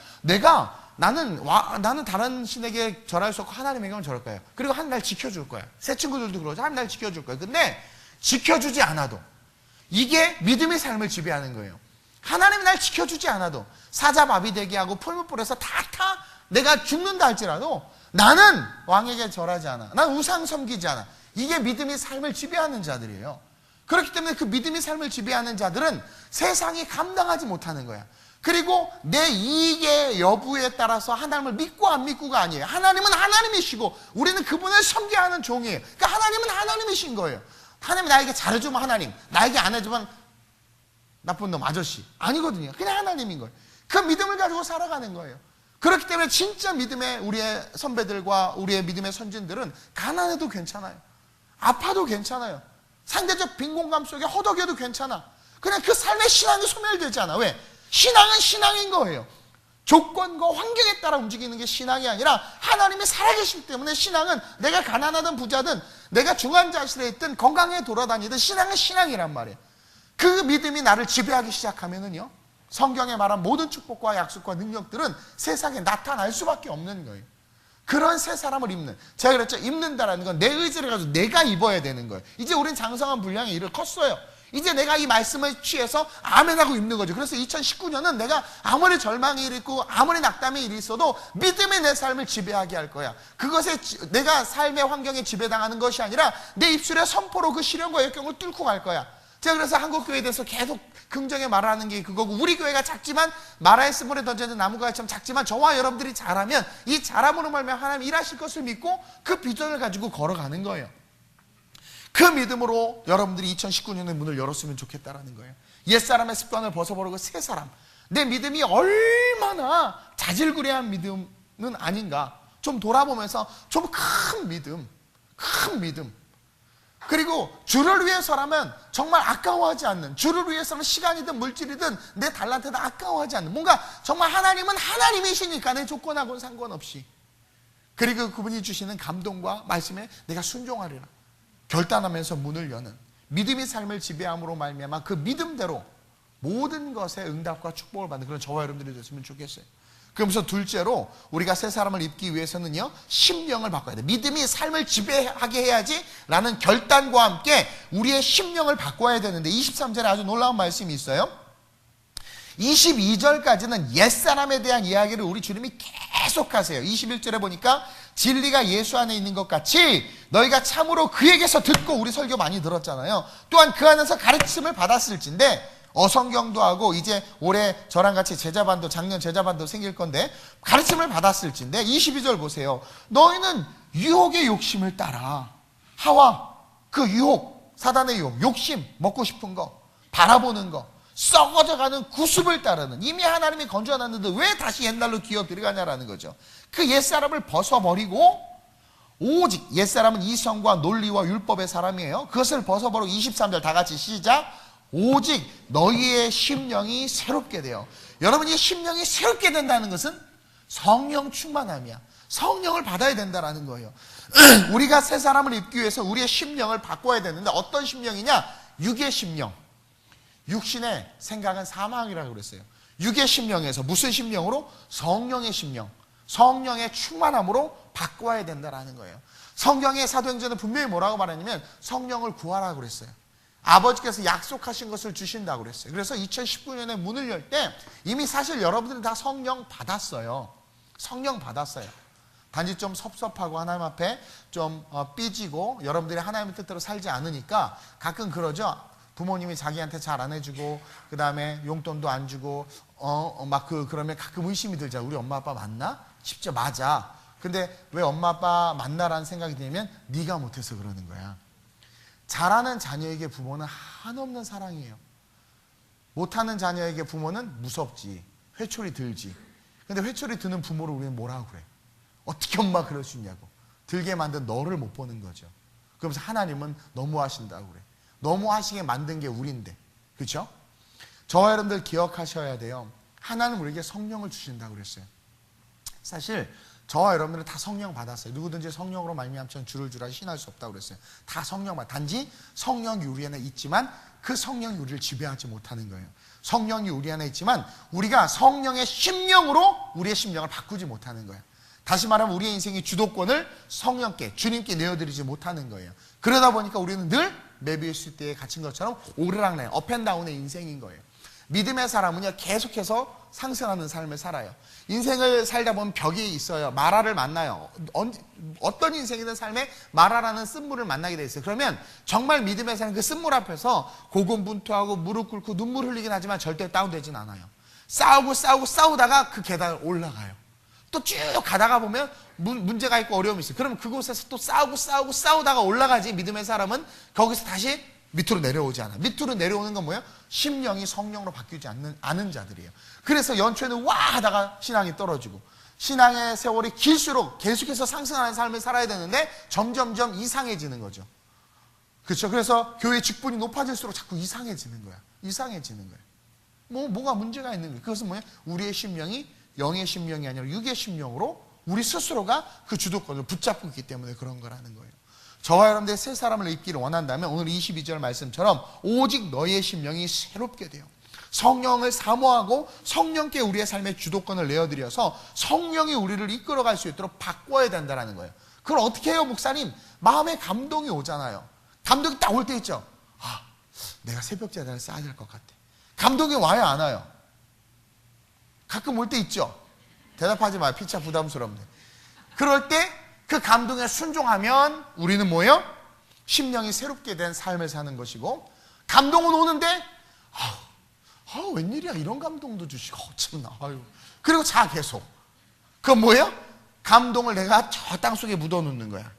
나는 다른 신에게 절할 수 없고 하나님에게만 절할 거예요. 그리고 하나님 날 지켜줄 거야. 새 친구들도 그러죠. 하나님 날 지켜줄 거야. 근데 지켜주지 않아도 이게 믿음의 삶을 지배하는 거예요. 하나님이 날 지켜주지 않아도 사자밥이 되게 하고 풀무 뿌려서 다 내가 죽는다 할지라도 나는 왕에게 절하지 않아. 난 우상 섬기지 않아. 이게 믿음의 삶을 지배하는 자들이에요. 그렇기 때문에 그 믿음의 삶을 지배하는 자들은 세상이 감당하지 못하는 거야. 그리고 내 이익의 여부에 따라서 하나님을 믿고 안 믿고가 아니에요. 하나님은 하나님이시고 우리는 그분을 섬겨하는 종이에요. 그러니까 하나님은 하나님이신 거예요. 하나님이 나에게 잘해주면 하나님, 나에게 안 해주면 나쁜 놈 아저씨. 아니거든요. 그냥 하나님인 거예요. 그 믿음을 가지고 살아가는 거예요. 그렇기 때문에 진짜 믿음의 우리의 선배들과 우리의 믿음의 선진들은 가난해도 괜찮아요. 아파도 괜찮아요. 상대적 빈곤감 속에 허덕여도 괜찮아. 그냥 그 삶의 신앙이 소멸되지 않아. 왜? 신앙은 신앙인 거예요. 조건과 환경에 따라 움직이는 게 신앙이 아니라 하나님이 살아계시기 때문에 신앙은 내가 가난하든 부자든 내가 중환자실에 있든 건강에 돌아다니든 신앙은 신앙이란 말이에요. 그 믿음이 나를 지배하기 시작하면은요, 성경에 말한 모든 축복과 약속과 능력들은 세상에 나타날 수밖에 없는 거예요. 그런 새 사람을 입는, 제가 그랬죠. 입는다라는 건 내 의지를 가지고 내가 입어야 되는 거예요. 이제 우린 장성한 분량의 일을 컸어요. 이제 내가 이 말씀을 취해서 아멘하고 입는 거죠. 그래서 2019년은 내가 아무리 절망의 일이 있고 아무리 낙담의 일이 있어도 믿음이 내 삶을 지배하게 할 거야. 그것에 내가 삶의 환경에 지배당하는 것이 아니라 내 입술의 선포로 그 시련과 역경을 뚫고 갈 거야. 제가 그래서 한국교회에 대해서 계속 긍정의 말을 하는 게 그거고, 우리 교회가 작지만 마라의 쓴물에 던져진 나무가지처럼 작지만 저와 여러분들이 잘하면 이 잘함으로 말미암아 하나님 일하실 것을 믿고 그 비전을 가지고 걸어가는 거예요. 그 믿음으로 여러분들이 2019년의 문을 열었으면 좋겠다라는 거예요. 옛사람의 습관을 벗어버리고 새 사람, 내 믿음이 얼마나 자질구레한 믿음은 아닌가 좀 돌아보면서 좀 큰 믿음, 그리고 주를 위해서라면 정말 아까워하지 않는, 주를 위해서는 시간이든 물질이든 내 달란트든 아까워하지 않는, 뭔가 정말 하나님은 하나님이시니까 내 조건하고는 상관없이, 그리고 그분이 주시는 감동과 말씀에 내가 순종하리라 결단하면서 문을 여는 믿음이 삶을 지배함으로 말미암아 그 믿음대로 모든 것에 응답과 축복을 받는 그런 저와 여러분들이 됐으면 좋겠어요. 그러면서 둘째로 우리가 새 사람을 입기 위해서는요, 심령을 바꿔야 돼. 믿음이 삶을 지배하게 해야지 라는 결단과 함께 우리의 심령을 바꿔야 되는데, 23절에 아주 놀라운 말씀이 있어요. 22절까지는 옛사람에 대한 이야기를 우리 주님이 계속하세요. 21절에 보니까 진리가 예수 안에 있는 것 같이 너희가 참으로 그에게서 듣고, 우리 설교 많이 들었잖아요. 또한 그 안에서 가르침을 받았을진데, 어성경도 하고 이제 올해 저랑 같이 제자반도, 작년 제자반도 생길 건데 가르침을 받았을진데, 22절 보세요. 너희는 유혹의 욕심을 따라, 하와 그 유혹, 사단의 유혹, 욕심, 먹고 싶은 거, 바라보는 거, 썩어져가는 구습을 따르는, 이미 하나님이 건져놨는데 왜 다시 옛날로 기어 들어가냐라는 거죠. 그 옛사람을 벗어버리고, 오직 옛사람은 이성과 논리와 율법의 사람이에요. 그것을 벗어버리고 23절 다 같이 시작. 오직 너희의 심령이 새롭게 돼요. 여러분이 심령이 새롭게 된다는 것은 성령 충만함이야. 성령을 받아야 된다는 거예요. 우리가 새 사람을 입기 위해서 우리의 심령을 바꿔야 되는데, 어떤 심령이냐? 육의 심령. 육신의 생각은 사망이라고 그랬어요. 육의 심령에서 무슨 심령으로? 성령의 심령, 성령의 충만함으로 바꿔야 된다는 거예요. 성경의 사도행전은 분명히 뭐라고 말하냐면 성령을 구하라고 그랬어요. 아버지께서 약속하신 것을 주신다고 그랬어요. 그래서 2019년에 문을 열 때 이미 사실 여러분들은 다 성령 받았어요. 성령 받았어요. 단지 좀 섭섭하고 하나님 앞에 좀 삐지고 여러분들이 하나님의 뜻대로 살지 않으니까 가끔 그러죠. 부모님이 자기한테 잘 안 해주고 그 다음에 용돈도 안 주고 그러면 가끔 의심이 들잖아. 우리 엄마 아빠 맞나? 쉽죠. 맞아. 근데 왜 엄마 아빠 맞나라는 생각이 들면 네가 못해서 그러는 거야. 잘하는 자녀에게 부모는 한없는 사랑이에요. 못하는 자녀에게 부모는 무섭지, 회초리 들지. 근데 회초리 드는 부모를 우리는 뭐라고 그래? 어떻게 엄마 그럴 수 있냐고. 들게 만든 너를 못 보는 거죠. 그러면서 하나님은 너무하신다고 그래. 너무하시게 만든 게 우리인데, 그렇죠? 저와 여러분들 기억하셔야 돼요. 하나님 우리에게 성령을 주신다고 그랬어요. 사실 저와 여러분들은 다 성령 받았어요. 누구든지 성령으로 말미암면 주를 주라 신할 수 없다고 그랬어요. 다 성령 받. 단지 성령이 우리 안에 있지만 그 성령이 우리를 지배하지 못하는 거예요. 성령이 우리 안에 있지만 우리가 성령의 심령으로 우리의 심령을 바꾸지 못하는 거예요. 다시 말하면 우리의 인생의 주도권을 성령께, 주님께 내어드리지 못하는 거예요. 그러다 보니까 우리는 늘 메비우스 띠에 갇힌 것처럼 오르락내락, 업앤다운의 인생인 거예요. 믿음의 사람은요, 계속해서 상승하는 삶을 살아요. 인생을 살다 보면 벽이 있어요. 마라를 만나요. 어떤 인생이든 삶에 마라라는 쓴물을 만나게 돼 있어요. 그러면 정말 믿음의 사람, 그 쓴물 앞에서 고군분투하고 무릎 꿇고 눈물 흘리긴 하지만 절대 다운되진 않아요. 싸우다가 그 계단을 올라가요. 또 쭉 가다가 보면 문제가 있고 어려움이 있어요. 그러면 그곳에서 또 싸우다가 올라가지. 믿음의 사람은 거기서 다시 밑으로 내려오지 않아. 밑으로 내려오는 건 뭐예요? 심령이 성령으로 바뀌지 않은 자들이에요. 그래서 연초에는 와 하다가 신앙이 떨어지고, 신앙의 세월이 길수록 계속해서 상승하는 삶을 살아야 되는데 점점점 이상해지는 거죠. 그렇죠? 그래서 교회 직분이 높아질수록 자꾸 이상해지는 거야. 뭐가 문제가 있는 거예요. 그것은 뭐예요? 우리의 심령이 영의 심령이 아니라 육의 심령으로 우리 스스로가 그 주도권을 붙잡고 있기 때문에 그런 거라는 거예요. 저와 여러분들의 새 사람을 입기를 원한다면 오늘 22절 말씀처럼 오직 너의 심령이 새롭게 돼요. 성령을 사모하고 성령께 우리의 삶의 주도권을 내어드려서 성령이 우리를 이끌어갈 수 있도록 바꿔야 된다는 거예요. 그걸 어떻게 해요, 목사님? 마음에 감동이 오잖아요. 감동이 딱 올 때 있죠. 내가 새벽 제단을 쌓아야 될 것 같아. 감동이 와요, 안 와요? 가끔 올 때 있죠. 대답하지 마요. 피차 부담스럽네. 그럴 때 그 감동에 순종하면 우리는 뭐예요? 심령이 새롭게 된 삶을 사는 것이고, 감동은 오는데 웬일이야, 이런 감동도 주시고, 참나, 그리고 자, 계속. 그건 뭐예요? 감동을 내가 저 땅속에 묻어놓는 거야.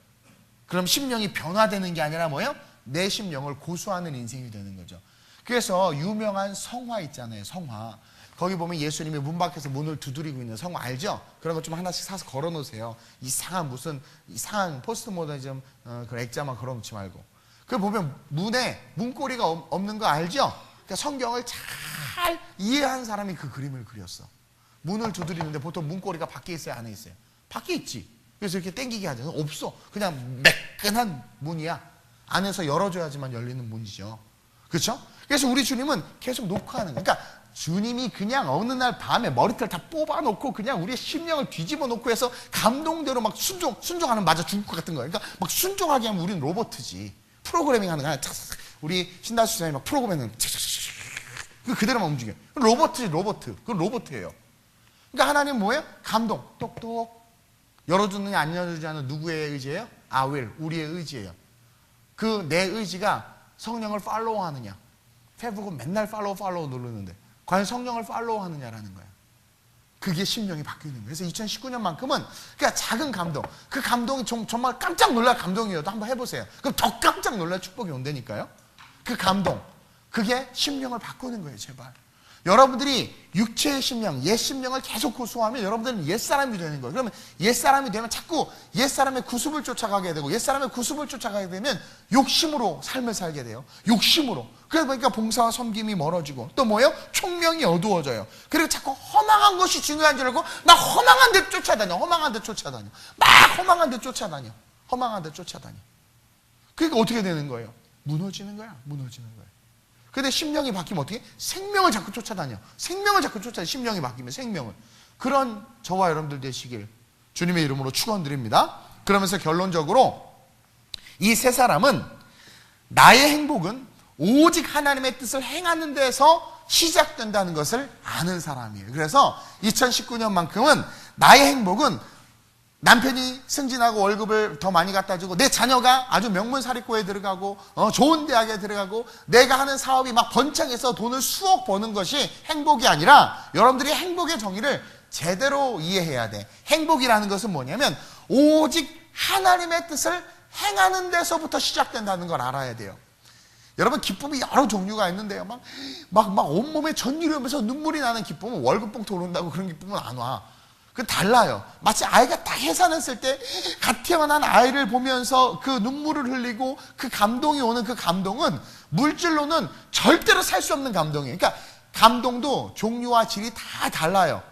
그럼 심령이 변화되는 게 아니라 뭐예요? 내 심령을 고수하는 인생이 되는 거죠. 그래서 유명한 성화 있잖아요, 성화. 거기 보면 예수님이 문 밖에서 문을 두드리고 있는 성화 알죠? 그런 거 좀 하나씩 사서 걸어 놓으세요. 이상한 포스트 모더니즘 그런 액자만 걸어 놓지 말고. 그 보면 문고리가 없는 거 알죠? 그러니까 성경을 잘 이해한 사람이 그 그림을 그렸어. 문을 두드리는데 보통 문고리가 밖에 있어요, 안에 있어요? 밖에 있지. 그래서 이렇게 땡기게 하잖아. 없어. 그냥 매끈한 문이야. 안에서 열어줘야지만 열리는 문이죠. 그렇죠? 그래서 우리 주님은 계속 녹화하는 거예요. 그러니까 주님이 그냥 어느 날 밤에 머리털 다 뽑아놓고 그냥 우리의 심령을 뒤집어 놓고 해서 감동대로 막 순종하는 맞아 죽을 것 같은 거예요. 그러니까 막 순종하게 하면 우리는 로봇이지. 프로그래밍 하는 거 아니야. 우리 신다수 선생님이 막 프로그래밍 그대로만 움직여요. 로봇이지, 로봇. 그건 로봇이에요. 그러니까 하나님 뭐예요? 감동. 똑똑. 열어주느냐 안 열어주느냐는 누구의 의지예요? 우리의 의지예요. 그 내 의지가 성령을 팔로우하느냐. 페북은 맨날 팔로우 누르는데 과연 성령을 팔로우하느냐라는 거예요. 그게 심령이 바뀌는 거예요. 그래서 2019년만큼은 그러니까 작은 감동, 그 감동이 정말 깜짝 놀랄 감동이어도 한번 해보세요. 그럼 더 깜짝 놀랄 축복이 온다니까요. 그 감동, 그게 심령을 바꾸는 거예요. 제발 여러분들이 육체의 심령, 옛 심령을 계속 고수하면 여러분들은 옛사람이 되는 거예요. 그러면 옛사람이 되면 자꾸 옛사람의 구습을 쫓아가게 되고, 옛사람의 구습을 쫓아가게 되면 욕심으로 삶을 살게 돼요. 욕심으로. 그래서 보니까 봉사와 섬김이 멀어지고, 또 뭐예요? 총명이 어두워져요. 그리고 자꾸 허망한 것이 중요한 줄 알고 막 허망한 데 쫓아다녀. 막 허망한 데 쫓아다녀. 그러니까 어떻게 되는 거예요? 무너지는 거야. 근데 심령이 바뀌면 어떻게? 생명을 자꾸 쫓아다녀. 심령이 바뀌면 생명을. 그런 저와 여러분들 되시길 주님의 이름으로 축원드립니다. 그러면서 결론적으로 이 세 사람은 나의 행복은 오직 하나님의 뜻을 행하는 데서 시작된다는 것을 아는 사람이에요. 그래서 2019년만큼은 나의 행복은 남편이 승진하고 월급을 더 많이 갖다 주고, 내 자녀가 아주 명문사립고에 들어가고 좋은 대학에 들어가고, 내가 하는 사업이 막 번창해서 돈을 수억 버는 것이 행복이 아니라, 여러분들이 행복의 정의를 제대로 이해해야 돼. 행복이라는 것은 뭐냐면 오직 하나님의 뜻을 행하는 데서부터 시작된다는 걸 알아야 돼요. 여러분, 기쁨이 여러 종류가 있는데요. 막 온몸에 전율이 오면서 눈물이 나는 기쁨은 월급봉투 오른다고 그런 기쁨은 안 와. 그 달라요. 마치 아이가 딱 해산했을 때 갓 태어난 아이를 보면서 그 눈물을 흘리고 그 감동이 오는 그 감동은 물질로는 절대로 살 수 없는 감동이에요. 그러니까 감동도 종류와 질이 다 달라요.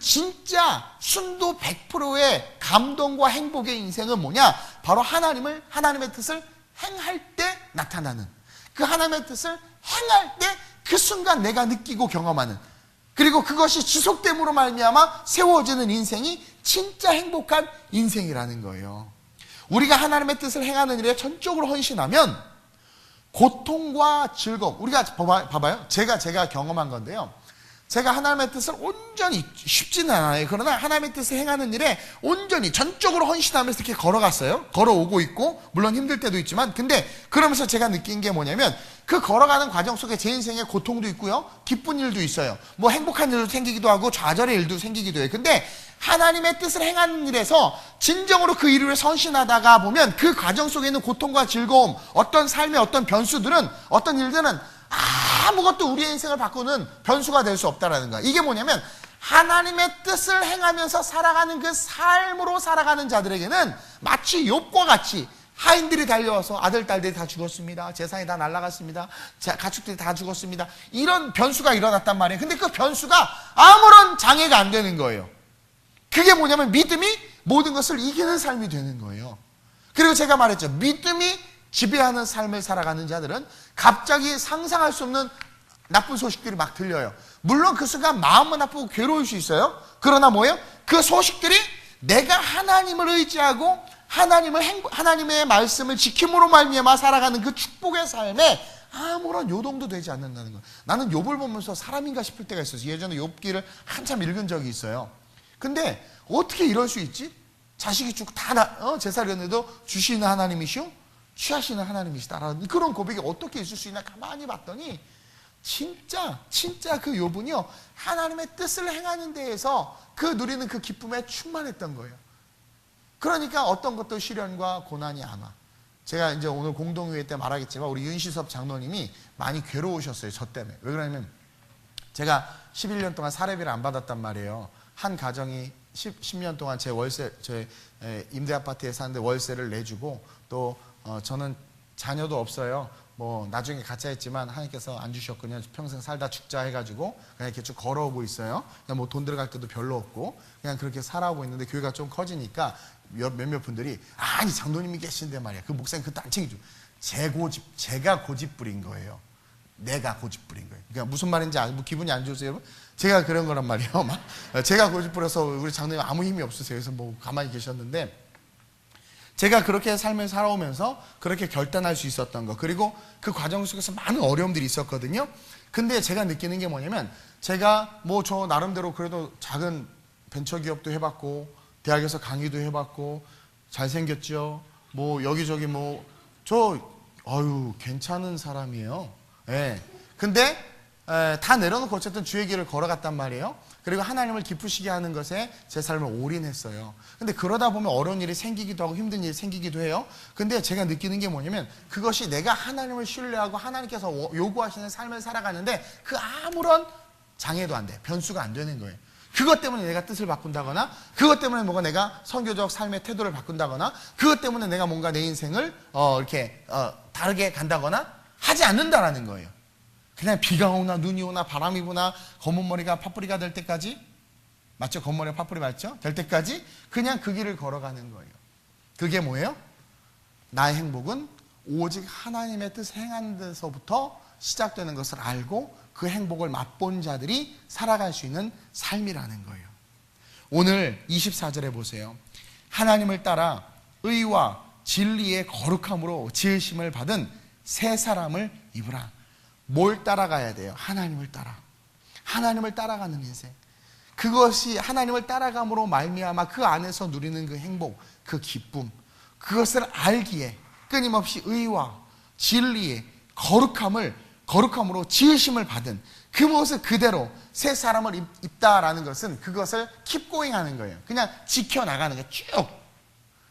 진짜 순도 100%의 감동과 행복의 인생은 뭐냐? 바로 하나님의 뜻을 행할 때 나타나는, 그 하나님의 뜻을 행할 때 그 순간 내가 느끼고 경험하는, 그리고 그것이 지속됨으로 말미암아 세워지는 인생이 진짜 행복한 인생이라는 거예요. 우리가 하나님의 뜻을 행하는 일에 전적으로 헌신하면 고통과 즐거움, 우리가 봐봐요. 제가 경험한 건데요. 제가 하나님의 뜻을 온전히, 쉽지는 않아요. 그러나 하나님의 뜻을 행하는 일에 온전히 전적으로 헌신하면서 이렇게 걸어갔어요. 걸어오고 있고, 물론 힘들 때도 있지만, 근데 그러면서 제가 느낀 게 뭐냐면, 그 걸어가는 과정 속에 제 인생에 고통도 있고요, 기쁜 일도 있어요. 뭐 행복한 일도 생기기도 하고 좌절의 일도 생기기도 해요. 근데 하나님의 뜻을 행하는 일에서 진정으로 그 일을 헌신하다가 보면 그 과정 속에 있는 고통과 즐거움, 어떤 삶의 어떤 변수들은, 어떤 일들은 아무것도 우리의 인생을 바꾸는 변수가 될 수 없다라는 거야. 이게 뭐냐면 하나님의 뜻을 행하면서 살아가는 그 삶으로 살아가는 자들에게는 마치 욥과 같이 하인들이 달려와서 아들, 딸들이 다 죽었습니다. 재산이 다 날아갔습니다. 가축들이 다 죽었습니다. 이런 변수가 일어났단 말이에요. 근데 그 변수가 아무런 장애가 안 되는 거예요. 그게 뭐냐면 믿음이 모든 것을 이기는 삶이 되는 거예요. 그리고 제가 말했죠. 믿음이 지배하는 삶을 살아가는 자들은 갑자기 상상할 수 없는 나쁜 소식들이 막 들려요. 물론 그 순간 마음은 아프고 괴로울 수 있어요. 그러나 뭐예요? 그 소식들이 내가 하나님을 의지하고 하나님의 말씀을 지킴으로 말미암아 살아가는 그 축복의 삶에 아무런 요동도 되지 않는다는 거예요. 나는 욥을 보면서 사람인가 싶을 때가 있어요. 예전에 욥기를 한참 읽은 적이 있어요. 근데 어떻게 이럴 수 있지? 자식이 죽고 다 제살이었는데도 주시는 하나님이시오? 취하시는 하나님이시다라는 그런 고백이 어떻게 있을 수 있나 가만히 봤더니 진짜 그 욥은요 하나님의 뜻을 행하는 데에서 그 누리는 그 기쁨에 충만했던 거예요. 그러니까 어떤 것도 시련과 고난이 안 와. 제가 이제 오늘 공동회의 때 말하겠지만 우리 윤시섭 장로님이 많이 괴로우셨어요. 저 때문에. 왜 그러냐면 제가 11년 동안 사례비를 안 받았단 말이에요. 한 가정이 10년 동안 제 월세, 제 임대 아파트에 사는데 월세를 내주고 또 저는 자녀도 없어요. 뭐 나중에 가짜 했지만 하나님께서 안 주셨거든요. 평생 살다 죽자 해가지고 그냥 이렇게 쭉 걸어오고 있어요. 그냥 뭐 돈 들어갈 때도 별로 없고 그냥 그렇게 살아오고 있는데 교회가 좀 커지니까 몇몇 분들이 아니 장로님이 계신데 말이야. 그 목사님 그것도 안 챙겨줘. 제가 고집 부린 거예요. 내가 고집 부린 거예요. 그러니까 무슨 말인지 뭐 기분이 안 좋으세요, 여러분? 제가 그런 거란 말이에요. 막 제가 고집 부려서 우리 장로님 아무 힘이 없으세요. 그래서 뭐 가만히 계셨는데 제가 그렇게 삶을 살아오면서 그렇게 결단할 수 있었던 거 그리고 그 과정 속에서 많은 어려움들이 있었거든요. 근데 제가 느끼는 게 뭐냐면 제가 뭐 저 나름대로 그래도 작은 벤처기업도 해봤고 대학에서 강의도 해봤고 잘생겼죠. 뭐 여기저기 뭐 괜찮은 사람이에요. 예. 근데 다 내려놓고 어쨌든 주의 길을 걸어갔단 말이에요. 그리고 하나님을 기쁘시게 하는 것에 제 삶을 올인했어요. 근데 그러다 보면 어려운 일이 생기기도 하고 힘든 일이 생기기도 해요. 근데 제가 느끼는 게 뭐냐면 그것이 내가 하나님을 신뢰하고 하나님께서 요구하시는 삶을 살아가는데 그 아무런 장애도 안 돼. 변수가 안 되는 거예요. 그것 때문에 내가 뜻을 바꾼다거나 그것 때문에 뭔가 내가 선교적 삶의 태도를 바꾼다거나 그것 때문에 내가 뭔가 내 인생을 다르게 간다거나 하지 않는다라는 거예요. 그냥 비가 오나 눈이 오나 바람이 부나 검은 머리가 파뿌리가 될 때까지 맞죠? 검은 머리가 파뿌리 맞죠? 될 때까지 그냥 그 길을 걸어가는 거예요. 그게 뭐예요? 나의 행복은 오직 하나님의 뜻 행하는 데서부터 시작되는 것을 알고 그 행복을 맛본 자들이 살아갈 수 있는 삶이라는 거예요. 오늘 24절에 보세요. 하나님을 따라 의와 진리의 거룩함으로 지으심을 받은 새 사람을 입으라. 뭘 따라가야 돼요? 하나님을 따라. 하나님을 따라가는 인생. 그것이 하나님을 따라감으로 말미암아 그 안에서 누리는 그 행복, 그 기쁨, 그것을 알기에 끊임없이 의와 진리의 거룩함으로 지으심을 받은 그 모습 그대로 새 사람을 입다라는 것은 그것을 keep going 하는 거예요. 그냥 지켜나가는 거예요. 쭉.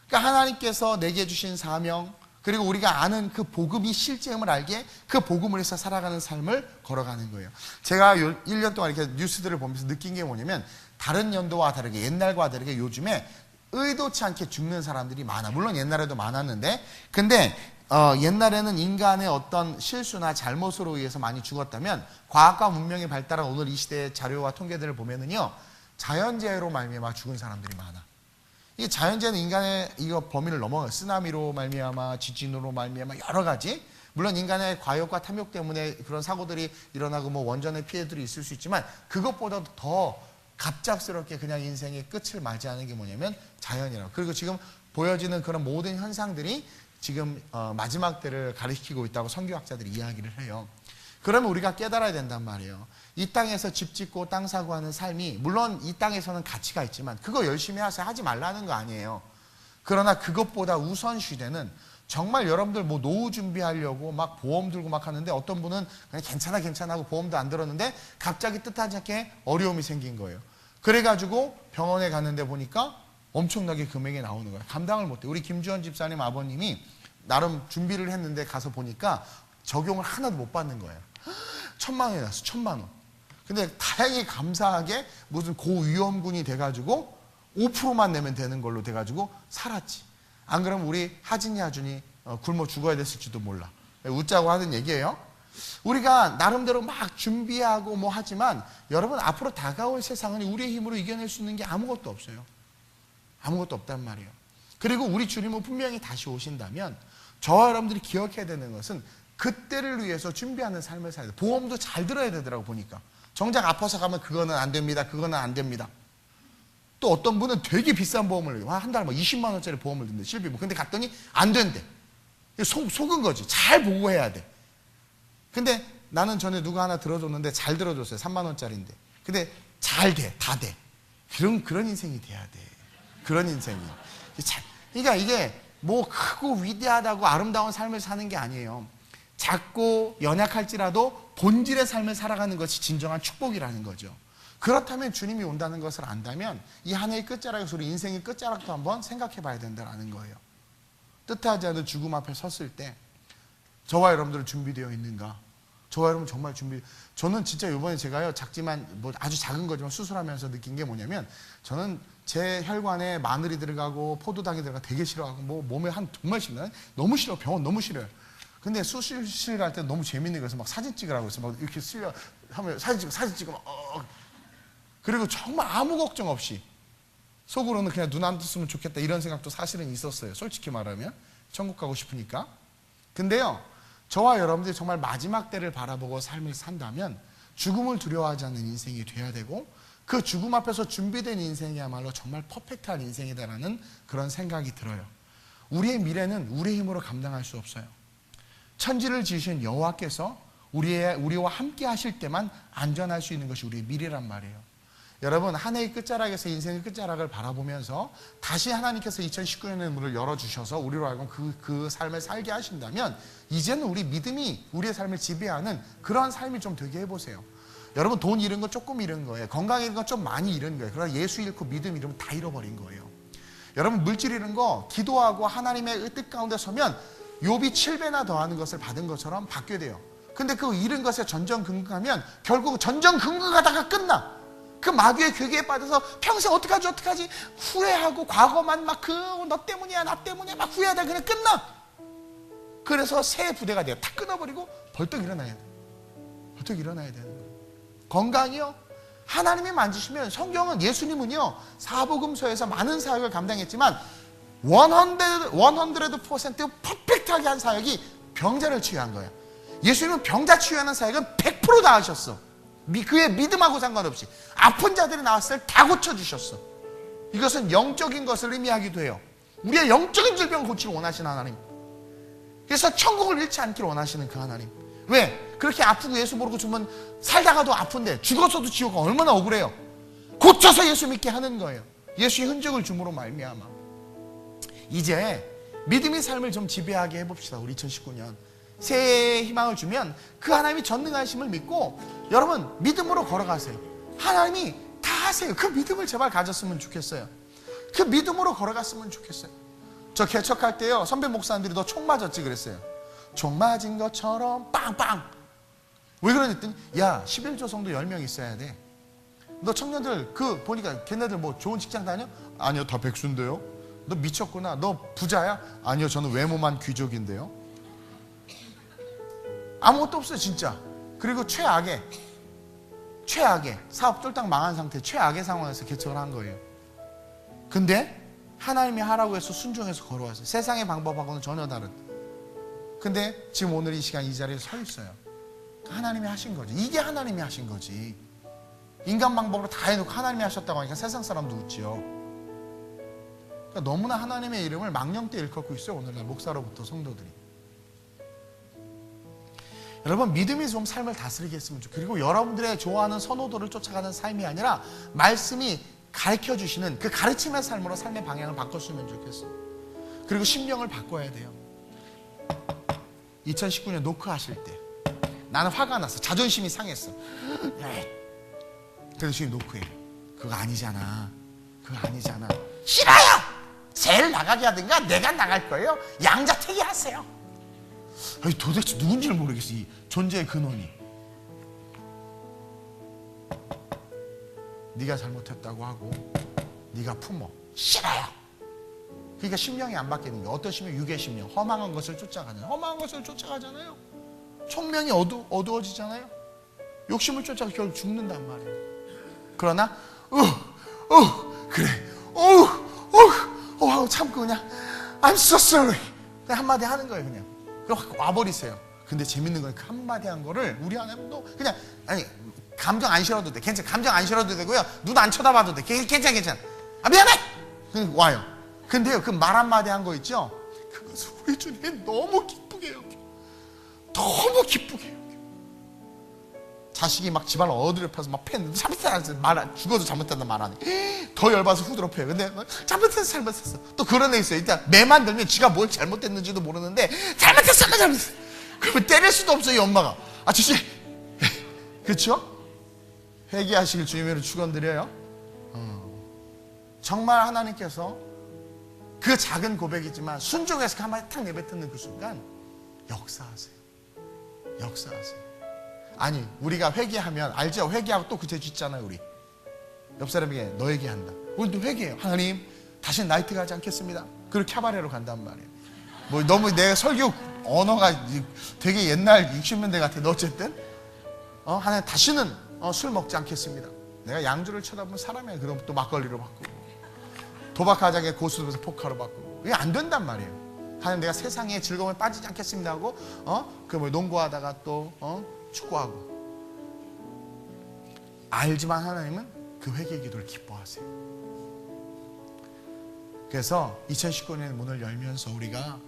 그러니까 하나님께서 내게 주신 사명 그리고 우리가 아는 그 복음이 실제임을 알기에 그 복음을 해서 살아가는 삶을 걸어가는 거예요. 제가 1년 동안 이렇게 뉴스들을 보면서 느낀 게 뭐냐면 다른 연도와 다르게 옛날과 다르게 요즘에 의도치 않게 죽는 사람들이 많아. 물론 옛날에도 많았는데 근데 옛날에는 인간의 어떤 실수나 잘못으로 의해서 많이 죽었다면 과학과 문명의 발달한 오늘 이 시대의 자료와 통계들을 보면은요 자연재해로 말미암아 죽은 사람들이 많아. 이 자연재해는 인간의 이거 범위를 넘어가요. 쓰나미로 말미암아, 지진으로 말미암아 여러 가지. 물론 인간의 과욕과 탐욕 때문에 그런 사고들이 일어나고 뭐 원전의 피해들이 있을 수 있지만 그것보다도 더 갑작스럽게 그냥 인생의 끝을 맞이하는 게 뭐냐면 자연이라고. 그리고 지금 보여지는 그런 모든 현상들이 지금 마지막 때를 가리키고 있다고 선교학자들이 이야기를 해요. 그러면 우리가 깨달아야 된단 말이에요. 이 땅에서 집 짓고 땅 사고 하는 삶이 물론 이 땅에서는 가치가 있지만 그거 열심히 하세요. 하지 말라는 거 아니에요. 그러나 그것보다 우선시되는 정말 여러분들 뭐 노후 준비하려고 막 보험 들고 막 하는데 어떤 분은 그냥 괜찮아 하고 보험도 안 들었는데 갑자기 뜻하지 않게 어려움이 생긴 거예요. 그래가지고 병원에 갔는데 보니까 엄청나게 금액이 나오는 거예요. 감당을 못해. 우리 김주원 집사님 아버님이 나름 준비를 했는데 가서 보니까 적용을 하나도 못 받는 거예요. 1,000만 원이 났어. 1,000만 원. 근데 다행히 감사하게 무슨 고위험군이 돼가지고 5%만 내면 되는 걸로 돼가지고 살았지. 안 그러면 우리 하진이 하준이 굶어 죽어야 됐을지도 몰라. 웃자고 하는 얘기예요. 우리가 나름대로 막 준비하고 뭐 하지만 여러분 앞으로 다가올 세상은 우리의 힘으로 이겨낼 수 있는 게 아무것도 없어요. 아무것도 없단 말이에요. 그리고 우리 주님은 분명히 다시 오신다면 저와 여러분들이 기억해야 되는 것은 그때를 위해서 준비하는 삶을 살아야 돼. 보험도 잘 들어야 되더라고 보니까. 정작 아파서 가면 그거는 안 됩니다. 그거는 안 됩니다. 또 어떤 분은 되게 비싼 보험을 해요. 한 달에 뭐 20만 원짜리 보험을 든대. 실비보. 근데 갔더니 안 된대. 속은 거지. 잘 보고 해야 돼. 근데 나는 전에 누가 하나 들어줬는데 잘 들어줬어요. 3만 원짜리인데. 근데 잘 돼. 다 돼. 그런 인생이 돼야 돼. 그런 인생이. 그러니까 이게 뭐 크고 위대하다고 아름다운 삶을 사는 게 아니에요. 작고 연약할지라도 본질의 삶을 살아가는 것이 진정한 축복이라는 거죠. 그렇다면 주님이 온다는 것을 안다면 이 한 해의 끝자락에서 우리 인생의 끝자락도 한번 생각해 봐야 된다는 거예요. 뜻하지 않은 죽음 앞에 섰을 때 저와 여러분들은 준비되어 있는가? 저와 여러분 정말 저는 진짜 이번에 제가요, 작지만 뭐 아주 작은 거지만 수술하면서 느낀 게 뭐냐면, 저는 제 혈관에 마늘이 들어가고 포도당이 들어가 되게 싫어하고 뭐 몸에 정말 싫어요. 너무 싫어. 병원 너무 싫어요. 근데 수술실 갈 때 너무 재밌는 거여서 막 사진 찍으라고 해서 막 이렇게 하면 사진 찍고 막 그리고 정말 아무 걱정 없이 속으로는 그냥 눈 안 떴으면 좋겠다 이런 생각도 사실은 있었어요. 솔직히 말하면 천국 가고 싶으니까. 근데요, 저와 여러분들이 정말 마지막 때를 바라보고 삶을 산다면 죽음을 두려워하지 않는 인생이 돼야 되고, 그 죽음 앞에서 준비된 인생이야말로 정말 퍼펙트한 인생이다라는 그런 생각이 들어요. 우리의 미래는 우리의 힘으로 감당할 수 없어요. 천지를 지으신 여호와께서 우리와 함께 하실 때만 안전할 수 있는 것이 우리의 미래란 말이에요. 여러분, 한 해의 끝자락에서 인생의 끝자락을 바라보면서 다시 하나님께서 2019년의 문을 열어주셔서 우리로 하여금 그 삶을 살게 하신다면 이제는 우리 믿음이 우리의 삶을 지배하는 그런 삶이 좀 되게 해보세요. 여러분, 돈 잃은 건 조금 잃은 거예요. 건강 잃은 건 좀 많이 잃은 거예요. 그러나 예수 잃고 믿음 잃으면 다 잃어버린 거예요. 여러분, 물질 잃은 거 기도하고 하나님의 뜻 가운데 서면 욥이 7배나 더하는 것을 받은 것처럼 받게 돼요. 근데 그 잃은 것에 전전긍긍하면 결국 전전긍긍하다가 끝나. 그 마귀의 괴계에 빠져서 평생 어떡하지 후회하고 과거만 막 너 때문이야 나 때문이야 막 후회하다 그냥 끝나. 그래서 새 부대가 돼요. 다 끊어버리고 벌떡 일어나야 돼. 벌떡 일어나야 되는 거예요. 건강이요, 하나님이 만지시면, 성경은 예수님은요 사복음서에서 많은 사역을 감당했지만 100% 퍼펙트하게 한 사역이 병자를 치유한 거예요. 예수님은 병자 치유하는 사역은 100% 다 하셨어. 그의 믿음하고 상관없이 아픈 자들이 나왔을 때 다 고쳐주셨어. 이것은 영적인 것을 의미하기도 해요. 우리의 영적인 질병을 고치를 원하시는 하나님, 그래서 천국을 잃지 않기를 원하시는 그 하나님. 왜? 그렇게 아프고 예수 모르고 죽으면 살다가도 아픈데 죽었어도 지옥가 얼마나 억울해요. 고쳐서 예수 믿게 하는 거예요. 예수의 흔적을 줌으로 말미암아. 이제 믿음의 삶을 좀 지배하게 해봅시다. 우리 2019년 새해의 희망을 주면 그 하나님이 전능하심을 믿고 여러분 믿음으로 걸어가세요. 하나님이 다 하세요. 그 믿음을 제발 가졌으면 좋겠어요. 그 믿음으로 걸어갔으면 좋겠어요. 저 개척할 때요, 선배 목사님들이 너 총 맞았지 그랬어요. 총 맞은 것처럼 빵빵. 왜 그러랬더니 야 11조 성도 10명 있어야 돼. 너 청년들 보니까 걔네들 뭐 좋은 직장 다녀? 아니요, 다 백수인데요. 너 미쳤구나. 너 부자야? 아니요, 저는 외모만 귀족인데요. 아무것도 없어요 진짜. 그리고 최악의 사업 쫄딱 망한 상태, 최악의 상황에서 개척을 한 거예요. 근데 하나님이 하라고 해서 순종해서 걸어왔어요. 세상의 방법하고는 전혀 다른. 근데 지금 오늘 이 시간 이 자리에 서 있어요. 하나님이 하신 거지. 이게 하나님이 하신 거지. 인간 방법으로 다 해놓고 하나님이 하셨다고 하니까 세상 사람도 웃지요. 그러니까 너무나 하나님의 이름을 망령되이 일컫고 있어요. 오늘날 목사로부터 성도들이. 여러분, 믿음이 좀 삶을 다스리게 했으면 좋겠어요. 그리고 여러분들의 좋아하는 선호도를 쫓아가는 삶이 아니라 말씀이 가르쳐주시는 그 가르침의 삶으로 삶의 방향을 바꿨으면 좋겠어요. 그리고 심령을 바꿔야 돼요. 2019년 노크하실 때 나는 화가 났어. 자존심이 상했어. 그래서 주님 노크해. 그거 아니잖아. 싫어요. 쟤를 나가게 하든가 내가 나갈 거예요. 양자택일 하세요. 아니, 도대체 누군지를 모르겠어. 이 존재의 근원이. 네가 잘못했다고 하고 네가 품어. 싫어요. 그러니까 심령이 안 바뀌는 거예요. 어떤 심령? 육의 심령. 허망한 것을 쫓아가잖아요. 총명이 어두워지잖아요. 욕심을 쫓아가 결국 죽는단 말이에요. 그러나 그래 참고 그냥 I'm so sorry 그냥 한마디 하는 거예요. 그냥 확 와버리세요. 근데 재밌는 건 그 한마디 한 거를 우리 하나님도 그냥 감정 안 실어도 돼. 괜찮아. 감정 안 실어도 되고요. 눈 안 쳐다봐도 돼. 괜찮아. 아, 미안해. 그냥 와요. 근데요, 그 말 한마디 한 거 있죠? 그것을 우리 주님이 너무 기쁘게 여겨. 너무 기쁘게 여겨. 자식이 막 집안을 어드럽혀서 막 패는데 잘못했어 죽어도 잘못했다 말 안 해. 더 열받아서 후드로 패요. 근데 잘못했어. 또 그런 애 있어요. 일단 매만 들면 지가 뭘 잘못했는지도 모르는데 잘못했어. 그러면 때릴 수도 없어요. 이 엄마가. 아저씨 그렇죠? 회개하시길 주님으로 축원드려요. 정말 하나님께서 그 작은 고백이지만 순종해서 가만히 탁 내뱉는 그 순간 역사하세요. 아니 우리가 회개하면 알죠? 회개하고 또 그 죄 짓잖아요. 우리 옆 사람에게 너 회개한다. 우리도 회개해요. 하나님 다시는 나이트 가지 않겠습니다. 그리고 캬바레로 간단 말이에요. 뭐 너무 내 설교 언어가 되게 옛날 60년대 같아. 어쨌든 하나님 다시는 술 먹지 않겠습니다. 내가 양주를 쳐다보면 사람이야. 그럼 또 막걸리로 바꾸고 도박하자게 고수들에서 포카로 바꾸고 이게 안 된단 말이에요. 하나님 내가 세상에 즐거움에 빠지지 않겠습니다 하고 농구하다가 또 축구하고 알지만 하나님은 그 회개의 기도를 기뻐하세요. 그래서 2019년의 문을 열면서 우리가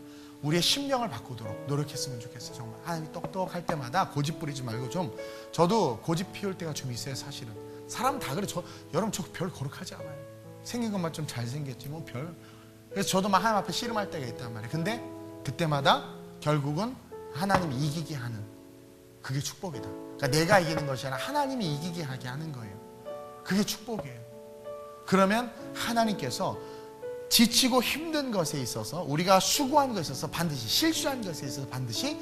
우리의 심령을 바꾸도록 노력했으면 좋겠어요. 정말 하나님이 똑똑할 때마다 고집 부리지 말고 좀 저도 고집 피울 때가 좀 있어요. 사실은 사람 다 그래. 여러분 저 별 거룩하지 않아요. 생긴 것만 좀 잘생겼지 뭐 별. 그래서 저도 막 하나님 앞에 씨름할 때가 있단 말이에요. 근데 그때마다 결국은 하나님이 이기게 하는 그게 축복이다. 그러니까 내가 이기는 것이 아니라 하나님이 이기게 하게 하는 거예요. 그게 축복이에요. 그러면 하나님께서 지치고 힘든 것에 있어서 우리가 수고한 것에 있어서 반드시 실수한 것에 있어서 반드시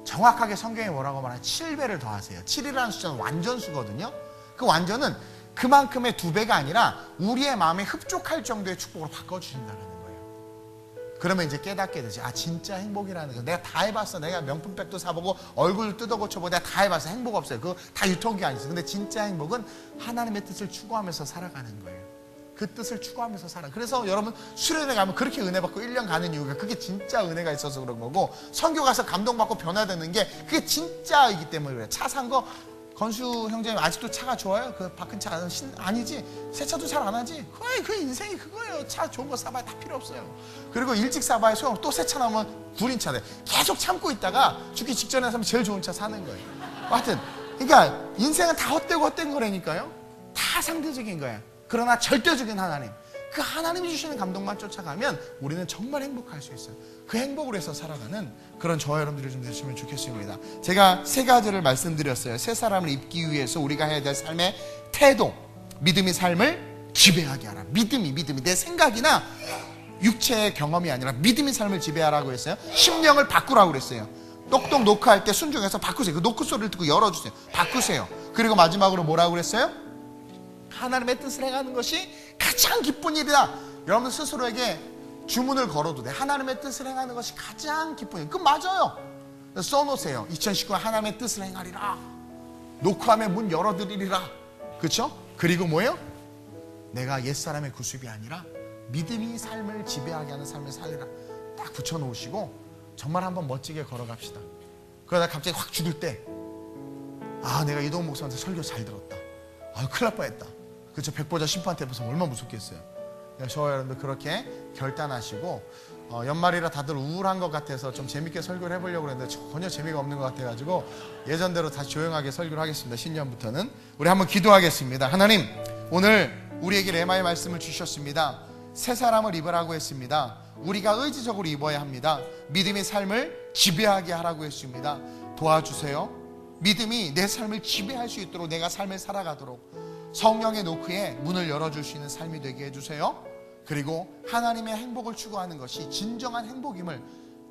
정확하게 성경에 뭐라고 말하냐 7배를 더하세요. 7이라는 숫자는 완전수거든요. 그 완전은 그만큼의 2배가 아니라 우리의 마음에 흡족할 정도의 축복으로 바꿔주신다는 거예요. 그러면 이제 깨닫게 되지. 아 진짜 행복이라는 거 내가 다 해봤어. 내가 명품백도 사보고 얼굴 뜯어고쳐보고 내가 다 해봤어. 행복 없어요. 그거 다 유통기한이 있어. 근데 진짜 행복은 하나님의 뜻을 추구하면서 살아가는 거예요. 그 뜻을 추구하면서 살아. 그래서 여러분 수련회 가면 그렇게 은혜 받고 1년 가는 이유가 그게 진짜 은혜가 있어서 그런 거고 선교 가서 감동받고 변화되는 게 그게 진짜이기 때문에 그래요. 차 산 거 건수 형제님 아직도 차가 좋아요? 그 박은 차 아니지? 새 차도 잘 안 하지? 그 인생이 그거예요. 차 좋은 거 사봐야 다 필요 없어요. 그리고 일찍 사봐야 소용. 또 새 차 나오면 구린 차 돼. 계속 참고 있다가 죽기 직전에 사면 제일 좋은 차 사는 거예요. 하여튼 그러니까 인생은 다 헛된 거라니까요. 다 상대적인 거야. 그러나 절대적인 하나님, 그 하나님이 주시는 감동만 쫓아가면 우리는 정말 행복할 수 있어요. 그 행복을 위해서 살아가는 그런 저와 여러분들이 좀 되시면 좋겠습니다. 제가 3가지를 말씀드렸어요. 새 사람을 입기 위해서 우리가 해야 될 삶의 태도, 믿음이 삶을 지배하게 하라. 믿음이 내 생각이나 육체의 경험이 아니라 믿음이 삶을 지배하라고 했어요. 심령을 바꾸라고 그랬어요. 똑똑 노크할 때 순종해서 바꾸세요. 그 노크 소리를 듣고 열어주세요. 바꾸세요. 그리고 마지막으로 뭐라고 그랬어요? 하나님의 뜻을 행하는 것이 가장 기쁜 일이다. 여러분 스스로에게 주문을 걸어도 돼. 하나님의 뜻을 행하는 것이 가장 기쁜 일. 그건 맞아요. 써놓으세요. 2019년 하나님의 뜻을 행하리라. 노크하면 문 열어드리리라. 그렇죠? 그리고 뭐예요? 내가 옛사람의 구습이 아니라 믿음이 삶을 지배하게 하는 삶을 살리라. 딱 붙여놓으시고 정말 한번 멋지게 걸어갑시다. 그러다 갑자기 확 죽을 때 내가 이동훈 목사한테 설교 잘 들었다. 큰일 날 뻔했다. 그렇죠? 백보자 심판대 앞에서 얼마나 무섭겠어요. 저와 여러분들 그렇게 결단하시고 연말이라 다들 우울한 것 같아서 좀 재밌게 설교를 해보려고 했는데 전혀 재미가 없는 것 같아가지고 예전대로 다시 조용하게 설교를 하겠습니다. 신년부터는 우리 한번 기도하겠습니다. 하나님 오늘 우리에게 레마의 말씀을 주셨습니다. 새 사람을 입으라고 했습니다. 우리가 의지적으로 입어야 합니다. 믿음이 삶을 지배하게 하라고 했습니다. 도와주세요. 믿음이 내 삶을 지배할 수 있도록 내가 삶을 살아가도록 성령의 노크에 문을 열어줄 수 있는 삶이 되게 해주세요. 그리고 하나님의 행복을 추구하는 것이 진정한 행복임을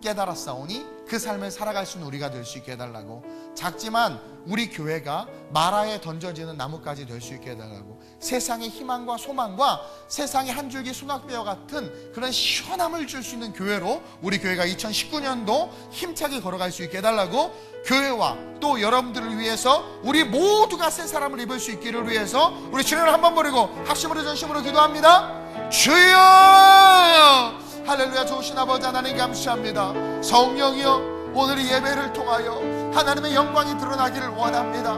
깨달았사오니 그 삶을 살아갈 수 있는 우리가 될 수 있게 해달라고. 작지만 우리 교회가 마라에 던져지는 나뭇가지 될 수 있게 해달라고. 세상의 희망과 소망과 세상의 한 줄기 수납뼈 같은 그런 시원함을 줄 수 있는 교회로 우리 교회가 2019년도 힘차게 걸어갈 수 있게 해달라고. 교회와 또 여러분들을 위해서 우리 모두가 새 사람을 입을 수 있기를 위해서 우리 주님을 한번 부르고 합심으로 전심으로 기도합니다. 주여 할렐루야. 좋으신 아버지 하나님 감사합니다. 성령이여 오늘 이 예배를 통하여 하나님의 영광이 드러나기를 원합니다.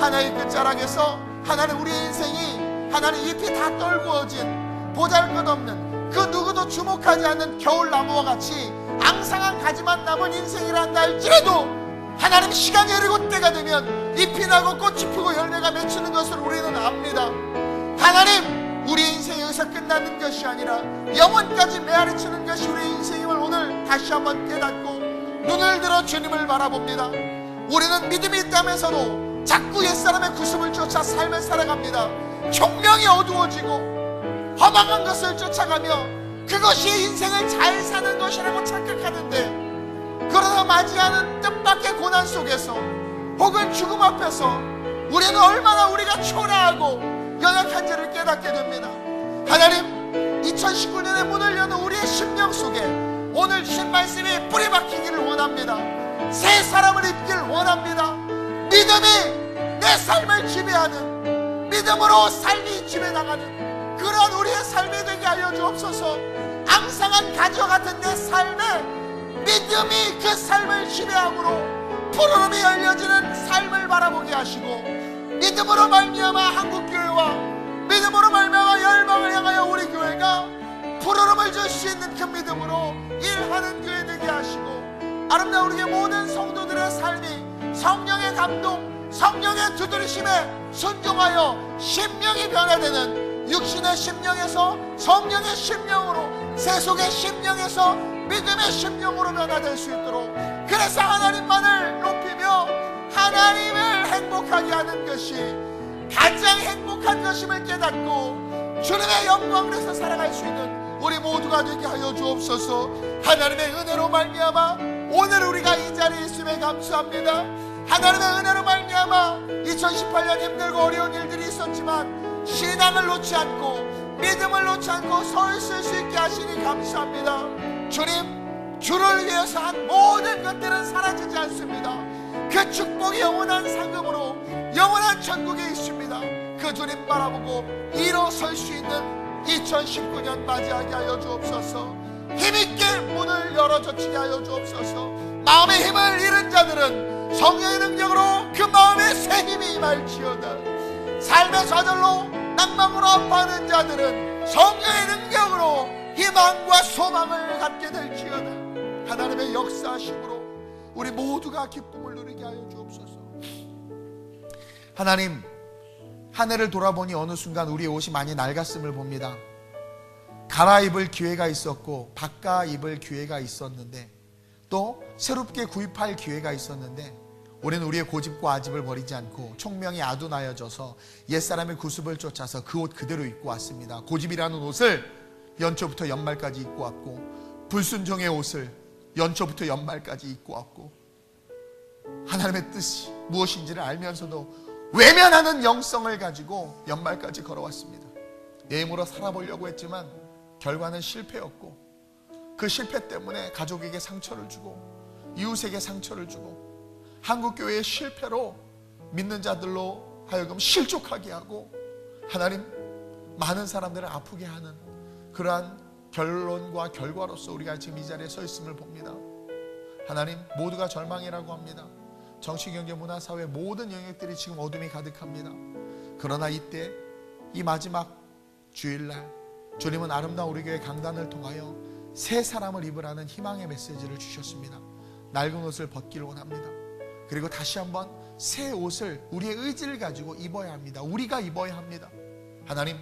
하나의 끝자락에서 하나님 우리의 인생이 하나님 잎이 다 떨구어진 보잘것없는 그 누구도 주목하지 않는 겨울나무와 같이 앙상한 가지만 남은 인생이란다 할지라도 하나님, 시간이 흐르고 때가 되면 잎이 나고 꽃이 피고 열매가 맺히는 것을 우리는 압니다. 하나님, 우리 인생이 여기서 끝나는 것이 아니라 영원까지 메아리치는 것이 우리 인생임을 오늘 다시 한번 깨닫고 눈을 들어 주님을 바라봅니다. 우리는 믿음이 있다면서도 자꾸 옛사람의 구습을 쫓아 삶을 살아갑니다. 총명이 어두워지고 허망한 것을 쫓아가며 그것이 인생을 잘 사는 것이라고 착각하는데, 그러나 맞이하는 뜻밖의 고난 속에서 혹은 죽음 앞에서 우리는 얼마나 우리가 초라하고 연약한지를 깨닫게 됩니다. 하나님, 2019년의 문을 여는 우리의 심령 속에 오늘 주신 말씀이 뿌리 박히기를 원합니다. 새 사람을 입기를 원합니다. 믿음이 내 삶을 지배하는, 믿음으로 삶이 지배나가는 그런 우리의 삶이 되게 하여 주옵소서. 앙상한 가지와 같은 내 삶에 믿음이 그 삶을 지배함으로 푸르름이 열려지는 삶을 바라보게 하시고, 믿음으로 말미암아 한국교회와 믿음으로 말미암아 열방을 향하여 우리 교회가 푸르름을 줄 수 있는 그 믿음으로 일하는 교회 되게 하시고, 아름다운 우리의 모든 성도들의 삶이 성령의 감동, 성령의 두드리심에 순종하여 심령이 변화되는 육신의 심령에서 성령의 심령으로, 세속의 심령에서 믿음의 심령으로 변화될 수 있도록, 그래서 하나님만을 높이며 하나님을 행복하게 하는 것이 가장 행복한 것임을 깨닫고 주님의 영광에서 살아갈 수 있는 우리 모두가 되게 하여 주옵소서. 하나님의 은혜로 말미암아 오늘 우리가 이 자리에 있음에 감사합니다. 하나님의 은혜로 말미암아 2018년 힘들고 어려운 일들이 있었지만 신앙을 놓지 않고 믿음을 놓지 않고 서 있을 수 있게 하시니 감사합니다. 주님, 주를 위해서 한 모든 것들은 사라지지 않습니다. 그 축복이 영원한 상급으로 영원한 천국에 있습니다. 그 주님 바라보고 일어설 수 있는 2019년 맞이하게 하여 주옵소서. 힘있게 문을 열어젖히게 하여 주옵소서. 마음의 힘을 잃은 자들은 성령의 능력으로 그 마음에 새 힘이 임할지어다. 삶의 좌절로 낭망으로 아파하는 자들은 성령의 능력으로 희망과 소망을 갖게 될지어다. 하나님의 역사하심으로 우리 모두가 기쁨을 누리게 하여 주옵소서. 하나님, 한 해를 돌아보니 어느 순간 우리의 옷이 많이 낡았음을 봅니다. 갈아입을 기회가 있었고 바꿔 입을 기회가 있었는데 또 새롭게 구입할 기회가 있었는데 우리는 우리의 고집과 아집을 버리지 않고 총명이 아둔하여져서 옛사람의 구습을 쫓아서 그 옷 그대로 입고 왔습니다. 고집이라는 옷을 연초부터 연말까지 입고 왔고, 불순종의 옷을 연초부터 연말까지 입고 왔고, 하나님의 뜻이 무엇인지를 알면서도 외면하는 영성을 가지고 연말까지 걸어왔습니다. 내 힘으로 살아보려고 했지만 결과는 실패였고, 그 실패 때문에 가족에게 상처를 주고 이웃에게 상처를 주고 한국교회의 실패로 믿는 자들로 하여금 실족하게 하고 하나님, 많은 사람들을 아프게 하는 그러한 결론과 결과로서 우리가 지금 이 자리에 서 있음을 봅니다. 하나님, 모두가 절망이라고 합니다. 정치, 경제, 문화, 사회 모든 영역들이 지금 어둠이 가득합니다. 그러나 이때 이 마지막 주일날 주님은 아름다운 우리 교회 강단을 통하여 새 사람을 입으라는 희망의 메시지를 주셨습니다. 낡은 옷을 벗기를 원합니다. 그리고 다시 한번 새 옷을 우리의 의지를 가지고 입어야 합니다. 우리가 입어야 합니다. 하나님,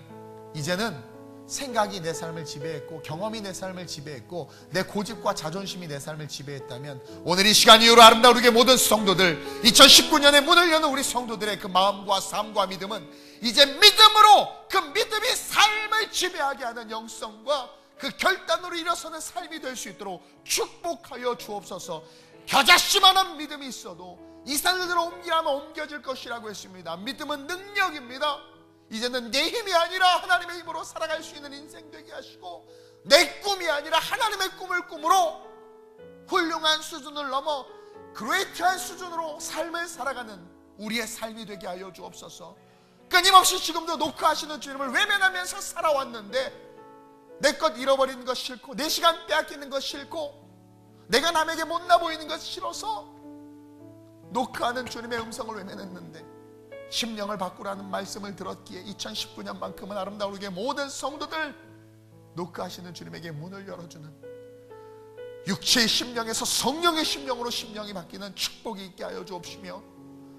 이제는 생각이 내 삶을 지배했고 경험이 내 삶을 지배했고 내 고집과 자존심이 내 삶을 지배했다면 오늘 이 시간 이후로 아름다운 우리의 모든 성도들, 2019년의 문을 여는 우리 성도들의 그 마음과 삶과 믿음은 이제 믿음으로, 그 믿음이 삶을 지배하게 하는 영성과 그 결단으로 일어서는 삶이 될 수 있도록 축복하여 주옵소서. 겨자씨만한 믿음이 있어도 이 산들로 옮기라면 옮겨질 것이라고 했습니다. 믿음은 능력입니다. 이제는 내 힘이 아니라 하나님의 힘으로 살아갈 수 있는 인생 되게 하시고, 내 꿈이 아니라 하나님의 꿈을 꿈으로 훌륭한 수준을 넘어 그레이트한 수준으로 삶을 살아가는 우리의 삶이 되게 하여 주옵소서. 끊임없이 지금도 노크하시는 주님을 외면하면서 살아왔는데 내 것 잃어버리는 것 싫고 내 시간 빼앗기는 것 싫고 내가 남에게 못나 보이는 것 싫어서 노크하는 주님의 음성을 외면했는데 심령을 바꾸라는 말씀을 들었기에 2019년만큼은 아름다운 우리의 모든 성도들 노크하시는 주님에게 문을 열어주는 육체의 심령에서 성령의 심령으로 심령이 바뀌는 축복이 있게 하여 주옵시며,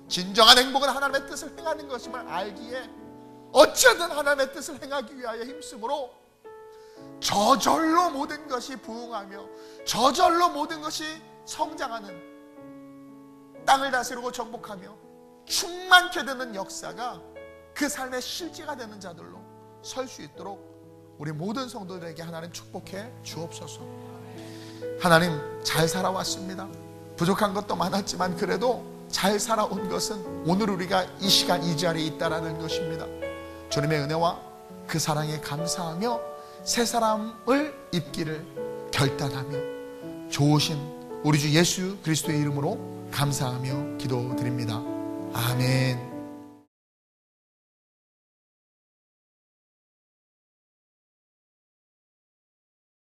진정한 행복은 하나님의 뜻을 행하는 것임을 알기에 어찌하든 하나님의 뜻을 행하기 위하여 힘쓰므로 저절로 모든 것이 부흥하며 저절로 모든 것이 성장하는, 땅을 다스리고 정복하며 충만케 되는 역사가 그 삶의 실제가 되는 자들로 설 수 있도록 우리 모든 성도들에게 하나님 축복해 주옵소서. 하나님, 잘 살아왔습니다. 부족한 것도 많았지만 그래도 잘 살아온 것은 오늘 우리가 이 시간 이 자리에 있다라는 것입니다. 주님의 은혜와 그 사랑에 감사하며 새 사람을 입기를 결단하며 좋으신 우리 주 예수 그리스도의 이름으로 감사하며 기도드립니다. 아멘.